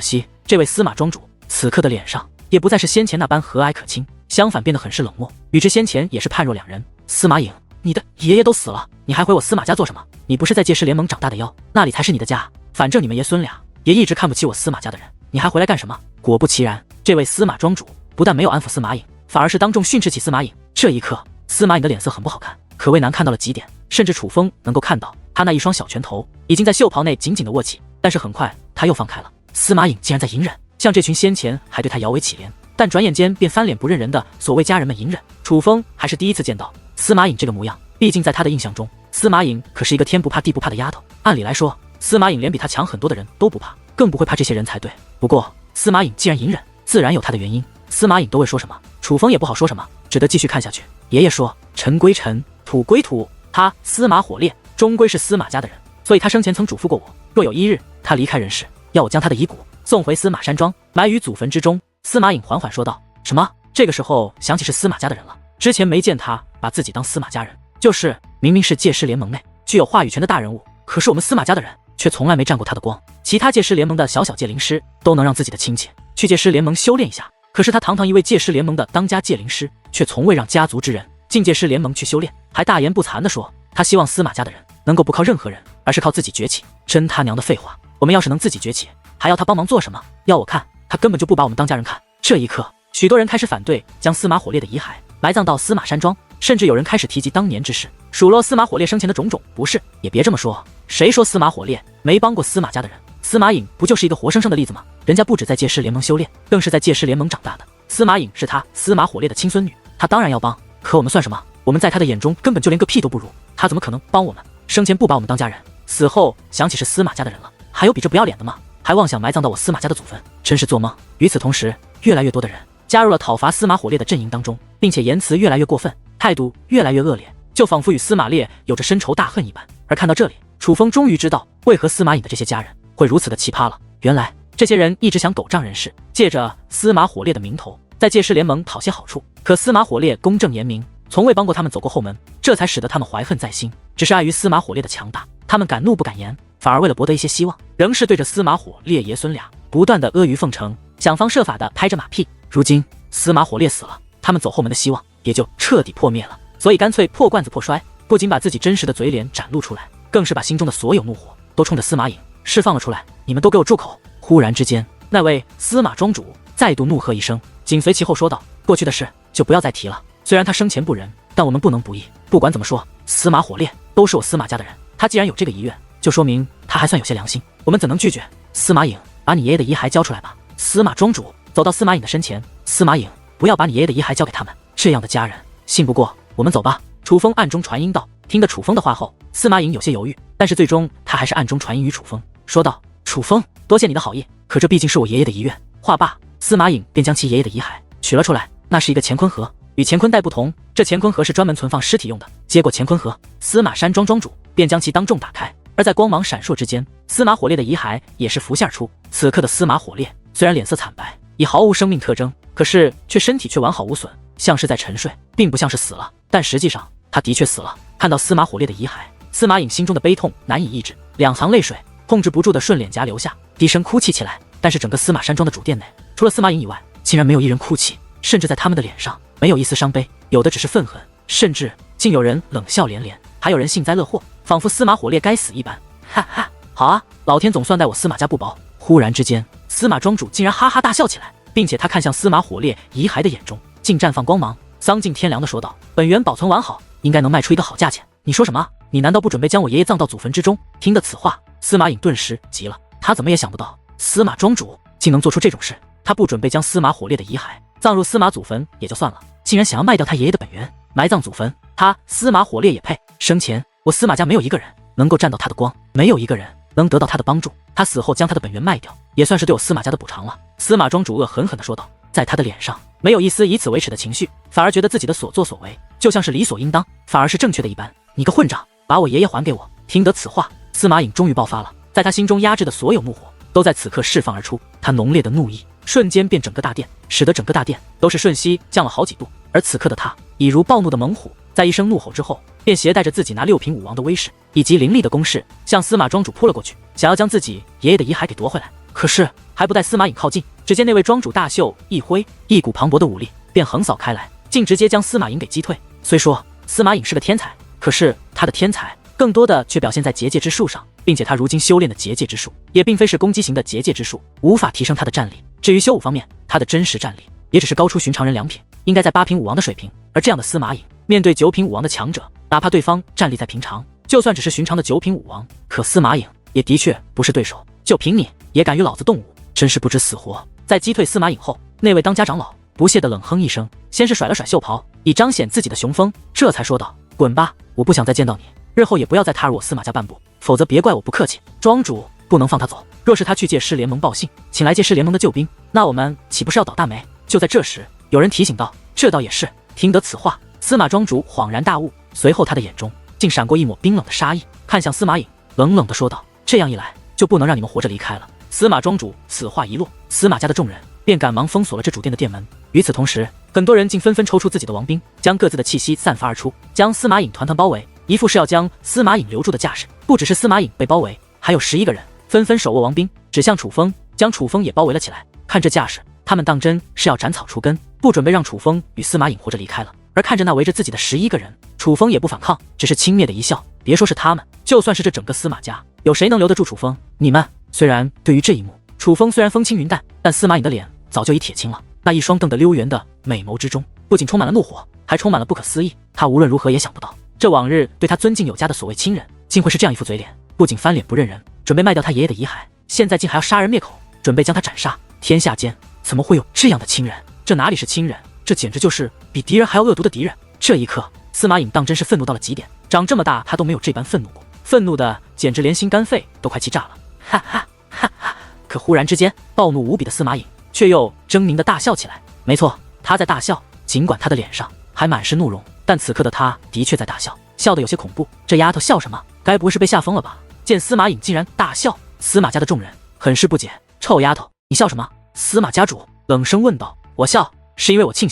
惜，这位司马庄主此刻的脸上也不再是先前那般和蔼可亲，相反变得很是冷漠，与之先前也是判若两人。司马颖，你的爷爷都死了，你还回我司马家做什么？你不是在界师联盟长大的妖，那里才是你的家。反正你们爷孙俩也一直看不起我司马家的人，你还回来干什么？果不其然，这位司马庄主不但没有安抚司马颖，反而是当众训斥起司马颖。这一刻，司马颖的脸色很不好看，可谓难看到了极点。甚至楚风能够看到他那一双小拳头已经在袖袍内紧紧的握起，但是很快他又放开了。司马颖竟然在隐忍，向这群先前还对他摇尾乞怜，但转眼间便翻脸不认人的所谓家人们隐忍。楚风还是第一次见到司马颖这个模样，毕竟在他的印象中，司马颖可是一个天不怕地不怕的丫头。按理来说，司马颖连比他强很多的人都不怕，更不会怕这些人才对。不过司马颖既然隐忍，自然有他的原因。司马颖都会说什么，楚风也不好说什么，只得继续看下去。爷爷说，尘归尘，土归土，他司马火烈终归是司马家的人，所以他生前曾嘱咐过我，若有一日他离开人世，要我将他的遗骨送回司马山庄，埋于祖坟之中。司马颖缓缓说道。什么？这个时候想起是司马家的人了。之前没见他把自己当司马家人，就是明明是界师联盟内具有话语权的大人物，可是我们司马家的人却从来没沾过他的光。其他界师联盟的小小界灵师都能让自己的亲戚去界师联盟修炼一下，可是他堂堂一位界师联盟的当家界灵师，却从未让家族之人进界师联盟去修炼，还大言不惭地说他希望司马家的人能够不靠任何人，而是靠自己崛起。真他娘的废话！我们要是能自己崛起，还要他帮忙做什么？要我看，他根本就不把我们当家人看。这一刻，许多人开始反对将司马火烈的遗骸埋葬到司马山庄，甚至有人开始提及当年之事，数落司马火烈生前的种种不是。也别这么说，谁说司马火烈没帮过司马家的人？司马颖不就是一个活生生的例子吗？人家不止在界师联盟修炼，更是在界师联盟长大的。司马颖是他司马火烈的亲孙女，他当然要帮。可我们算什么？我们在他的眼中根本就连个屁都不如，他怎么可能帮我们？生前不把我们当家人，死后想起是司马家的人了，还有比这不要脸的吗？还妄想埋葬到我司马家的祖坟，真是做梦。与此同时，越来越多的人加入了讨伐司马火烈的阵营当中，并且言辞越来越过分，态度越来越恶劣，就仿佛与司马烈有着深仇大恨一般。而看到这里，楚风终于知道为何司马颖的这些家人会如此的奇葩了。原来这些人一直想狗仗人势，借着司马火烈的名头在界师联盟讨些好处，可司马火烈公正严明，从未帮过他们走过后门，这才使得他们怀恨在心。只是碍于司马火烈的强大，他们敢怒不敢言，反而为了博得一些希望，仍是对着司马火烈爷孙俩不断的阿谀奉承，想方设法的拍着马屁。如今司马火烈死了，他们走后门的希望也就彻底破灭了，所以干脆破罐子破摔，不仅把自己真实的嘴脸展露出来，更是把心中的所有怒火都冲着司马颖释放了出来。你们都给我住口！忽然之间，那位司马庄主再度怒喝一声，紧随其后说道，过去的事就不要再提了，虽然他生前不仁，但我们不能不义。不管怎么说，司马火烈都是我司马家的人，他既然有这个遗愿，就说明他还算有些良心，我们怎能拒绝？司马颖，把你爷爷的遗骸交出来吧。司马庄主走到司马颖的身前，司马颖，不要把你爷爷的遗骸交给他们，这样的家人信不过，我们走吧。楚风暗中传音道。听得楚风的话后，司马颖有些犹豫，但是最终他还是暗中传音于楚风，说道，楚风，多谢你的好意，可这毕竟是我爷爷的遗愿。话罢，司马颖便将其爷爷的遗骸取了出来，那是一个乾坤盒。与乾坤袋不同，这乾坤盒是专门存放尸体用的。接过乾坤盒，司马山庄庄主便将其当众打开，而在光芒闪烁之间，司马火烈的遗骸也是浮现而出。此刻的司马火烈虽然脸色惨白，已毫无生命特征，可是身体却完好无损，像是在沉睡，并不像是死了。但实际上他的确死了。看到司马火烈的遗骸，司马颖心中的悲痛难以抑制，两行泪水控制不住的顺脸颊流下，低声哭泣起来。但是整个司马山庄的主殿内，除了司马颖以外，竟然没有一人哭泣，甚至在他们的脸上没有一丝伤悲，有的只是愤恨，甚至竟有人冷笑连连，还有人幸灾乐祸，仿佛司马火烈该死一般。哈哈，好啊，老天总算待我司马家不薄。忽然之间，司马庄主竟然哈哈大笑起来，并且他看向司马火烈遗骸的眼中竟绽放光芒，丧尽天良的说道，本源保存完好，应该能卖出一个好价钱。你说什么？你难道不准备将我爷爷葬到祖坟之中？听得此话，司马颖顿时急了，他怎么也想不到司马庄主竟能做出这种事。他不准备将司马火烈的遗骸葬入司马祖坟也就算了，竟然想要卖掉他爷爷的本源埋葬祖坟，他司马火烈也配？生前我司马家没有一个人能够沾到他的光，没有一个人能得到他的帮助，他死后将他的本源卖掉，也算是对我司马家的补偿了。司马庄主恶狠狠地说道，在他的脸上没有一丝以此为耻的情绪，反而觉得自己的所作所为就像是理所应当，反而是正确的一般。你个混账，把我爷爷还给我！听得此话，司马颖终于爆发了，在他心中压制的所有怒火都在此刻释放而出，他浓烈的怒意瞬间便整个大殿，使得整个大殿都是瞬息降了好几度。而此刻的他，已如暴怒的猛虎，在一声怒吼之后，便携带着自己拿6品武王的威势以及凌厉的攻势，向司马庄主扑了过去，想要将自己爷爷的遗骸给夺回来。可是还不待司马颖靠近，只见那位庄主大袖一挥，一股磅礴的武力便横扫开来，竟直接将司马颖给击退。虽说司马颖是个天才，可是他的天才更多的却表现在结界之术上，并且他如今修炼的结界之术也并非是攻击型的结界之术，无法提升他的战力。至于修武方面，他的真实战力也只是高出寻常人2品，应该在8品武王的水平。而这样的司马颖面对9品武王的强者，哪怕对方战力再平常，就算只是寻常的9品武王，可司马颖也的确不是对手。就凭你也敢与老子动武，真是不知死活。在击退司马颖后，那位当家长老不屑地冷哼一声，先是甩了甩袖袍，以彰显自己的雄风，这才说道：滚吧，我不想再见到你，日后也不要再踏入我司马家半步，否则别怪我不客气。庄主不能放他走，若是他去借尸联盟报信，请来借尸联盟的救兵，那我们岂不是要倒大霉？就在这时，有人提醒道：这倒也是。听得此话，司马庄主恍然大悟，随后他的眼中竟闪过一抹冰冷的杀意，看向司马颖，冷冷地说道：这样一来，就不能让你们活着离开了。司马庄主此话一落，司马家的众人便赶忙封锁了这主殿的殿门。与此同时，很多人竟纷纷抽出自己的王兵，将各自的气息散发而出，将司马颖团团包围，一副是要将司马颖留住的架势。不只是司马颖被包围，还有11个人纷纷手握王兵，指向楚风，将楚风也包围了起来。看这架势，他们当真是要斩草除根，不准备让楚风与司马颖活着离开了。而看着那围着自己的11个人，楚风也不反抗，只是轻蔑的一笑。别说是他们，就算是这整个司马家，有谁能留得住楚风？你们！虽然对于这一幕，楚风虽然风轻云淡，但司马颖的脸早就已铁青了。那一双瞪得溜圆的美眸之中，不仅充满了怒火，还充满了不可思议。他无论如何也想不到，这往日对他尊敬有加的所谓亲人，竟会是这样一副嘴脸，不仅翻脸不认人，准备卖掉他爷爷的遗骸，现在竟还要杀人灭口，准备将他斩杀。天下间怎么会有这样的亲人？这哪里是亲人，这简直就是比敌人还要恶毒的敌人。这一刻，司马颖当真是愤怒到了极点，长这么大他都没有这般愤怒过，愤怒的简直连心肝肺都快气炸了。哈哈哈哈！可忽然之间，暴怒无比的司马颖却又狰狞地大笑起来。没错，他在大笑，尽管他的脸上还满是怒容，但此刻的他的确在大笑，笑得有些恐怖。这丫头笑什么？该不会是被吓疯了吧？见司马颖竟然大笑，司马家的众人很是不解。臭丫头，你笑什么？司马家主冷声问道。我笑是因为我庆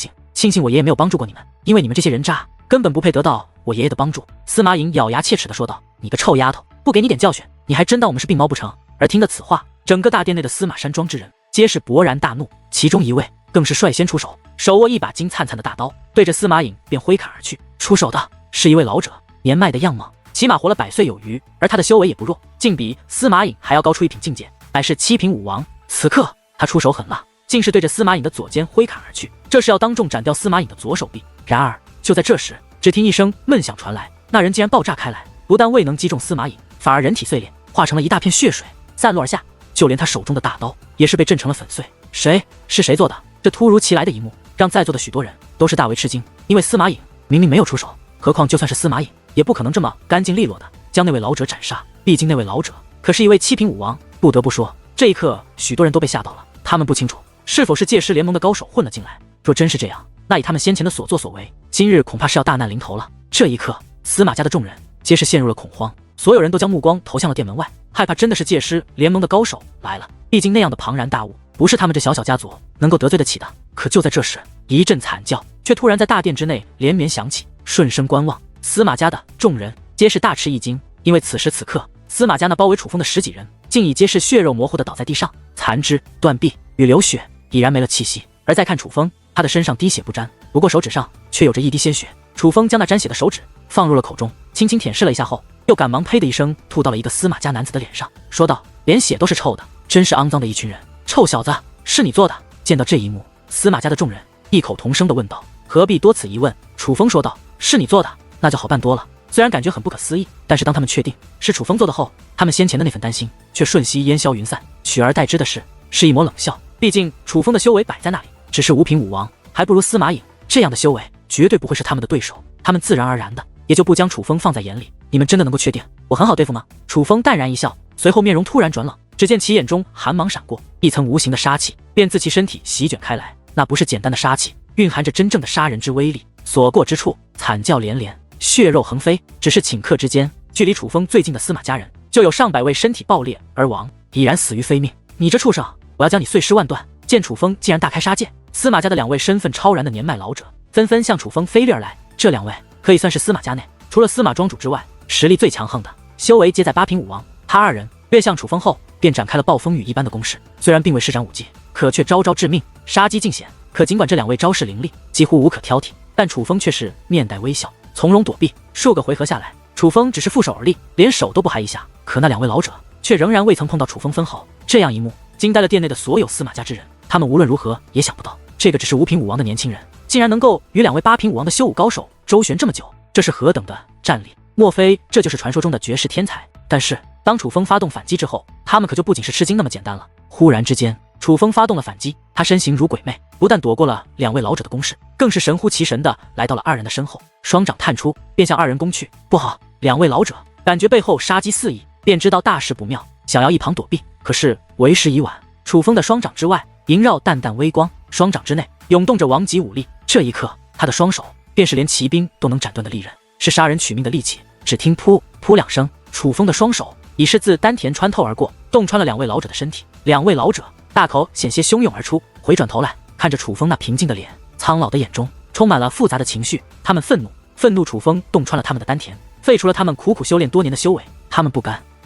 幸我爷爷没有帮助过你们，因为你们这些人渣根本不配得到我爷爷的帮助。司马颖咬牙切齿地说道。你个臭丫头，不给你点教训，你还真当我们是病猫不成？而听得此话，整个大殿内的司马山庄之人皆是勃然大怒，其中一位更是率先出手，手握一把金灿灿的大刀，对着司马颖便挥砍而去。出手的是一位老者，年迈的样貌起码活了100岁有余，而他的修为也不弱，竟比司马颖还要高出1品境界，乃是7品武王。此刻他出手狠辣，竟是对着司马颖的左肩挥砍而去，这是要当众斩掉司马颖的左手臂。然而就在这时，只听一声闷响传来，那人竟然爆炸开来，不但未能击中司马颖，反而人体碎裂，化成了一大片血水散落而下，就连他手中的大刀也是被震成了粉碎。是谁做的？这突如其来的一幕让在座的许多人都是大为吃惊，因为司马颖明明没有出手，何况就算是司马颖也不可能这么干净利落的将那位老者斩杀，毕竟那位老者可是一位7品武王。不得不说，这一刻许多人都被吓到了，他们不清楚是否是借尸联盟的高手混了进来，若真是这样，那以他们先前的所作所为，今日恐怕是要大难临头了。这一刻，司马家的众人皆是陷入了恐慌，所有人都将目光投向了殿门外，害怕真的是借尸联盟的高手来了。毕竟那样的庞然大物，不是他们这小小家族能够得罪得起的。可就在这时，一阵惨叫却突然在大殿之内连绵响起。顺声观望，司马家的众人皆是大吃一惊，因为此时此刻，司马家那包围楚风的10几人，竟已皆是血肉模糊的倒在地上，残肢断臂与流血已然没了气息。而再看楚风，他的身上滴血不沾，不过手指上却有着一滴鲜血。楚风将那沾血的手指放入了口中，轻轻舔舐了一下后，又赶忙呸的一声吐到了一个司马家男子的脸上，说道：连血都是臭的，真是肮脏的一群人。臭小子，是你做的？见到这一幕，司马家的众人异口同声地问道。何必多此一问？楚风说道：是你做的，那就好办多了。虽然感觉很不可思议，但是当他们确定是楚风做的后，他们先前的那份担心却瞬息烟消云散，取而代之的是一抹冷笑。毕竟楚风的修为摆在那里，只是5品武王，还不如司马颖这样的修为，绝对不会是他们的对手。他们自然而然的也就不将楚风放在眼里。你们真的能够确定我很好对付吗？楚风淡然一笑，随后面容突然转冷，只见其眼中寒芒闪过，一层无形的杀气便自其身体席卷开来。那不是简单的杀气，蕴含着真正的杀人之威力，所过之处惨叫连连，血肉横飞。只是顷刻之间，距离楚风最近的司马家人就有上百位身体爆裂而亡，已然死于非命。你这畜生，我要将你碎尸万段！见楚风竟然大开杀戒，司马家的2位身份超然的年迈老者纷纷向楚风飞掠而来。这2位可以算是司马家内除了司马庄主之外实力最强横的，修为皆在八品武王。他二人跃向楚风后，便展开了暴风雨一般的攻势。虽然并未施展武技，可却招招致命，杀机尽显。可尽管这两位招式凌厉，几乎无可挑剔，但楚风却是面带微笑，从容躲避。数个回合下来，楚风只是负手而立，连手都不嗨一下。可那两位老者却仍然未曾碰到楚风分毫。这样一幕惊呆了店内的所有司马家之人，他们无论如何也想不到，这个只是5品武王的年轻人，竟然能够与2位8品武王的修武高手周旋这么久，这是何等的战力？莫非这就是传说中的绝世天才？但是当楚风发动反击之后，他们可就不仅是吃惊那么简单了。忽然之间，楚风发动了反击，他身形如鬼魅，不但躲过了2位老者的攻势，更是神乎其神的来到了2人的身后，双掌探出，便向2人攻去。不好！2位老者感觉背后杀机四溢，便知道大事不妙，想要一旁躲避，可是为时已晚。楚风的双掌之外萦绕淡淡微光，双掌之内涌动着王级武力。这一刻，他的双手便是连骑兵都能斩断的利刃，是杀人取命的利器。只听噗噗2声，楚风的双手已是自丹田穿透而过，洞穿了2位老者的身体。2位老者大口险些汹涌而出，回转头来看着楚风那平静的脸，苍老的眼中充满了复杂的情绪。他们愤怒楚风洞穿了他们的丹田，废除了他们苦苦修炼多年的修为。他们不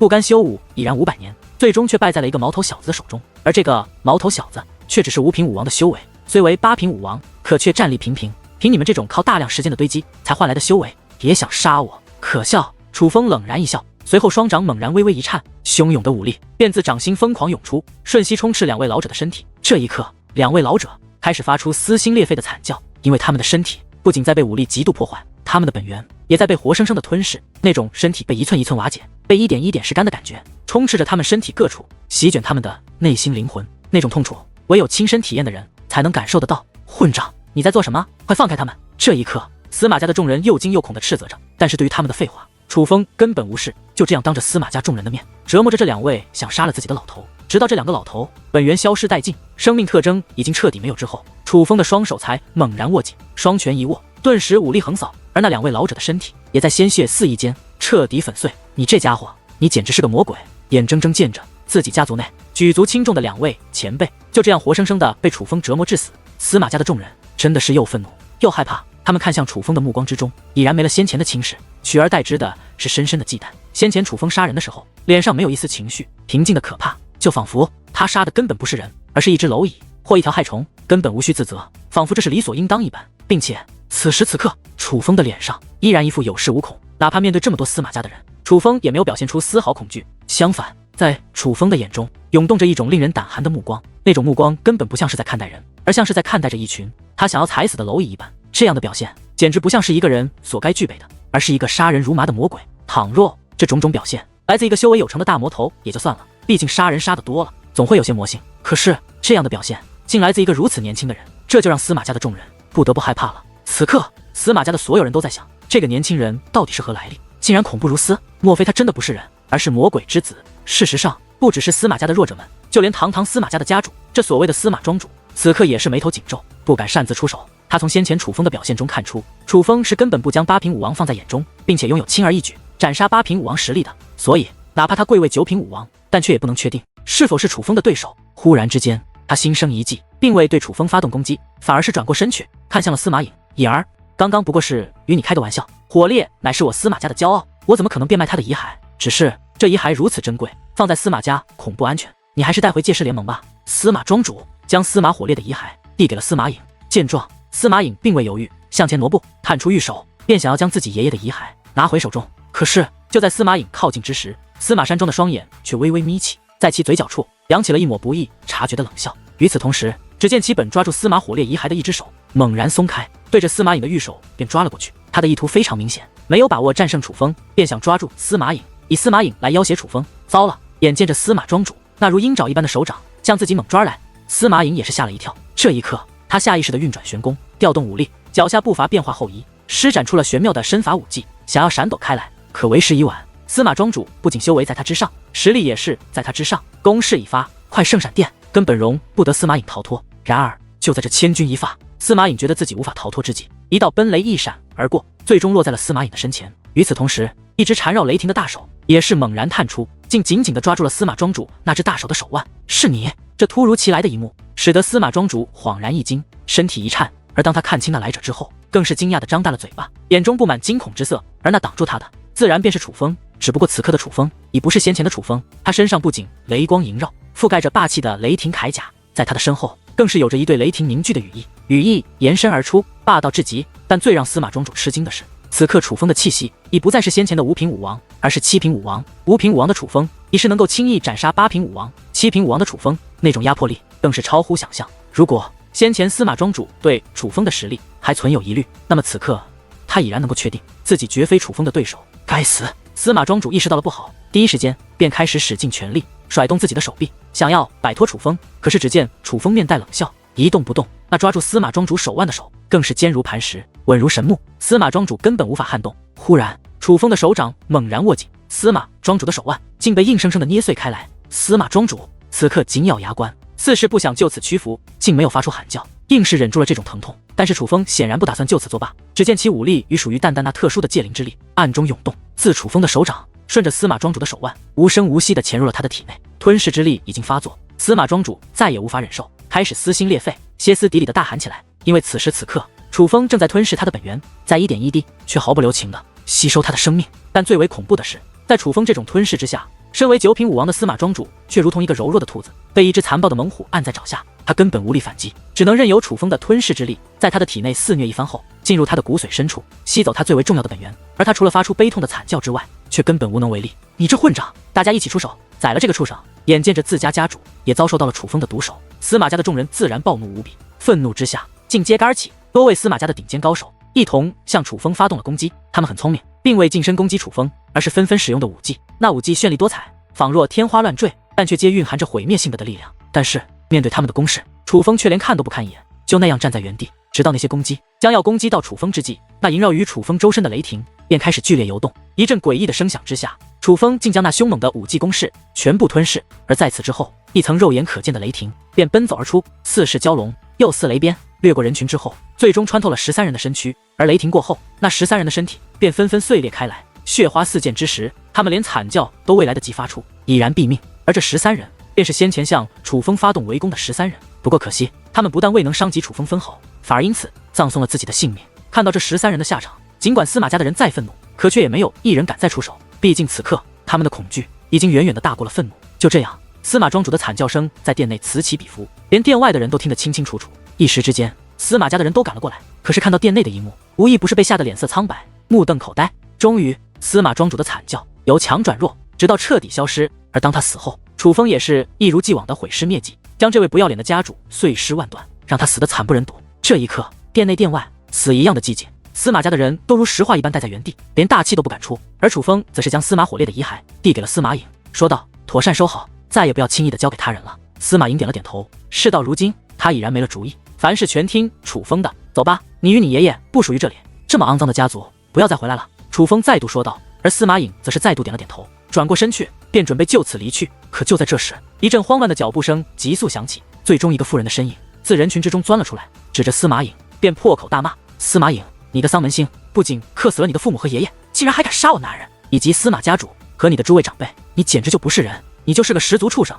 甘修武已然500年，最终却败在了一个毛头小子的手中。而这个毛头小子却只是5品武王的修为，虽为8品武王，可却战力平平。凭你们这种靠大量时间的堆积才换来的修为，也想杀我？可笑！楚风冷然一笑，随后双掌猛然微微一颤，汹涌的武力便自掌心疯狂涌出，瞬息充斥2位老者的身体。这一刻，2位老者开始发出撕心裂肺的惨叫，因为他们的身体不仅在被武力极度破坏，他们的本源也在被活生生的吞噬。那种身体被一寸一寸瓦解，被一点一点噬干的感觉，充斥着他们身体各处，席卷他们的内心灵魂。那种痛楚，唯有亲身体验的人才能感受得到。混账！你在做什么？快放开他们！这一刻，司马家的众人又惊又恐地斥责着，但是对于他们的废话，楚风根本无视，就这样当着司马家众人的面折磨着这2位想杀了自己的老头，直到这2个老头本源消失殆尽，生命特征已经彻底没有之后，楚风的双手才猛然握紧，双拳一握，顿时武力横扫，而那2位老者的身体也在鲜血四溢间彻底粉碎。你这家伙，你简直是个魔鬼！眼睁睁见着自己家族内举足轻重的2位前辈就这样活生生的被楚风折磨致死，司马家的众人真的是又愤怒又害怕。他们看向楚风的目光之中已然没了先前的轻视，取而代之的是深深的忌惮。先前楚风杀人的时候，脸上没有一丝情绪，平静的可怕，就仿佛他杀的根本不是人，而是一只蝼蚁或一条害虫，根本无需自责，仿佛这是理所应当一般。并且此时此刻，楚风的脸上依然一副有恃无恐，哪怕面对这么多司马家的人，楚风也没有表现出丝毫恐惧。相反，在楚风的眼中涌动着一种令人胆寒的目光，那种目光根本不像是在看待人，而像是在看待着一群他想要踩死的蝼蚁一般。这样的表现简直不像是一个人所该具备的，而是一个杀人如麻的魔鬼。倘若这种种表现来自一个修为有成的大魔头也就算了，毕竟杀人杀得多了，总会有些魔性。可是这样的表现竟来自一个如此年轻的人，这就让司马家的众人不得不害怕了。此刻，司马家的所有人都在想，这个年轻人到底是何来历？竟然恐怖如斯，莫非他真的不是人，而是魔鬼之子？事实上，不只是司马家的弱者们，就连堂堂司马家的家主，这所谓的司马庄主，此刻也是眉头紧皱，不敢擅自出手。他从先前楚风的表现中看出，楚风是根本不将8品武王放在眼中，并且拥有轻而易举斩杀8品武王实力的，所以哪怕他贵为9品武王，但却也不能确定是否是楚风的对手。忽然之间，他心生一计，并未对楚风发动攻击，反而是转过身去看向了司马颖。颖儿，刚刚不过是与你开个玩笑，火烈乃是我司马家的骄傲，我怎么可能变卖他的遗骸？只是这遗骸如此珍贵，放在司马家恐不安全，你还是带回界师联盟吧。司马庄主将司马火烈的遗骸递给了司马颖，见状，司马颖并未犹豫，向前挪步，探出玉手，便想要将自己爷爷的遗骸拿回手中。可是就在司马颖靠近之时，司马山庄的双眼却微微眯起，在其嘴角处扬起了一抹不易察觉的冷笑。与此同时，只见其本抓住司马火烈遗骸的一只手猛然松开，对着司马颖的玉手便抓了过去。他的意图非常明显，没有把握战胜楚风，便想抓住司马颖，以司马颖来要挟楚风。糟了！眼见着司马庄主那如鹰爪一般的手掌向自己猛抓来，司马颖也是吓了一跳。这一刻，他下意识地运转玄功，调动武力，脚下步伐变化后移，施展出了玄妙的身法武技，想要闪躲开来。可为时已晚，司马庄主不仅修为在他之上，实力也是在他之上，攻势一发，快圣闪电，根本容不得司马颖逃脱。然而就在这千钧一发，司马颖觉得自己无法逃脱之际，一道奔雷一闪而过，最终落在了司马颖的身前。与此同时，一只缠绕雷霆的大手也是猛然探出，竟紧紧地抓住了司马庄主那只大手的手腕。是你！这突如其来的一幕使得司马庄主恍然一惊，身体一颤。而当他看清那来者之后，更是惊讶地张大了嘴巴，眼中布满惊恐之色。而那挡住他的，自然便是楚风。只不过此刻的楚风已不是先前的楚风，他身上不仅雷光萦绕，覆盖着霸气的雷霆铠甲，在他的身后更是有着一对雷霆凝聚的羽翼，羽翼延伸而出，霸道至极。但最让司马庄主吃惊的是，此刻楚风的气息已不再是先前的五品武王，而是七品武王。五品武王的楚风已是能够轻易斩杀八品武王，七品武王的楚风那种压迫力更是超乎想象。如果先前司马庄主对楚风的实力还存有疑虑，那么此刻他已然能够确定自己绝非楚风的对手。该死！司马庄主意识到了不好，第一时间便开始使尽全力甩动自己的手臂，想要摆脱楚风。可是只见楚风面带冷笑，一动不动，那抓住司马庄主手腕的手更是坚如磐石，稳如神木，司马庄主根本无法撼动。忽然，楚风的手掌猛然握紧，司马庄主的手腕竟被硬生生的捏碎开来。司马庄主此刻紧咬牙关，似是不想就此屈服，竟没有发出喊叫，硬是忍住了这种疼痛。但是楚风显然不打算就此作罢，只见其武力与属于淡淡那特殊的戒灵之力暗中涌动，自楚风的手掌顺着司马庄主的手腕无声无息地潜入了他的体内，吞噬之力已经发作。司马庄主再也无法忍受，开始撕心裂肺、歇斯底里地大喊起来。因为此时此刻，楚风正在吞噬他的本源，在一点一滴却毫不留情地吸收他的生命。但最为恐怖的是，在楚风这种吞噬之下，身为九品武王的司马庄主却如同一个柔弱的兔子，被一只残暴的猛虎按在爪下，他根本无力反击，只能任由楚风的吞噬之力在他的体内肆虐一番后，进入他的骨髓深处，吸走他最为重要的本源。而他除了发出悲痛的惨叫之外，却根本无能为力。你这混账！大家一起出手，宰了这个畜生！眼见着自家家主也遭受到了楚风的毒手，司马家的众人自然暴怒无比，愤怒之下竟揭竿而起，多位司马家的顶尖高手一同向楚风发动了攻击。他们很聪明，并未近身攻击楚风，而是纷纷使用的武技。那武技绚丽多彩，仿若天花乱坠，但却皆蕴含着毁灭性的力量。但是面对他们的攻势，楚风却连看都不看一眼，就那样站在原地，直到那些攻击将要攻击到楚风之际，那萦绕于楚风周身的雷霆便开始剧烈游动。一阵诡异的声响之下，楚风竟将那凶猛的武技攻势全部吞噬。而在此之后，一层肉眼可见的雷霆便奔走而出，似是蛟龙，又似雷鞭，掠过人群之后，最终穿透了13人的身躯。而雷霆过后，那13人的身体便纷纷碎裂开来，血花四溅之时，他们连惨叫都未来得及发出，已然毙命。而这13人便是先前向楚风发动围攻的13人。不过可惜，他们不但未能伤及楚风分毫，反而因此葬送了自己的性命。看到这13人的下场，尽管司马家的人再愤怒，可却也没有一人敢再出手。毕竟此刻他们的恐惧已经远远的大过了愤怒。就这样，司马庄主的惨叫声在店内此起彼伏，连店外的人都听得清清楚楚。一时之间，司马家的人都赶了过来，可是看到店内的一幕，无一不是被吓得脸色苍白，目瞪口呆。终于，司马庄主的惨叫由强转弱，直到彻底消失。而当他死后，楚风也是一如既往的毁尸灭迹，将这位不要脸的家主碎尸万段，让他死得惨不忍睹。这一刻，店内店外死一样的寂静，司马家的人都如石化一般待在原地，连大气都不敢出。而楚风则是将司马火烈的遗骸递给了司马颖，说道：“妥善收好，再也不要轻易的交给他人了。”司马颖点了点头。事到如今，他已然没了主意，凡事全听楚风的。走吧，你与你爷爷不属于这里，这么肮脏的家族，不要再回来了。楚风再度说道。而司马颖则是再度点了点头，转过身去，便准备就此离去。可就在这时，一阵慌乱的脚步声急速响起，最终一个妇人的身影自人群之中钻了出来，指着司马颖便破口大骂：“司马颖，你个丧门星，不仅克死了你的父母和爷爷，竟然还敢杀我男人，以及司马家主和你的诸位长辈，你简直就不是人，你就是个十足畜生！”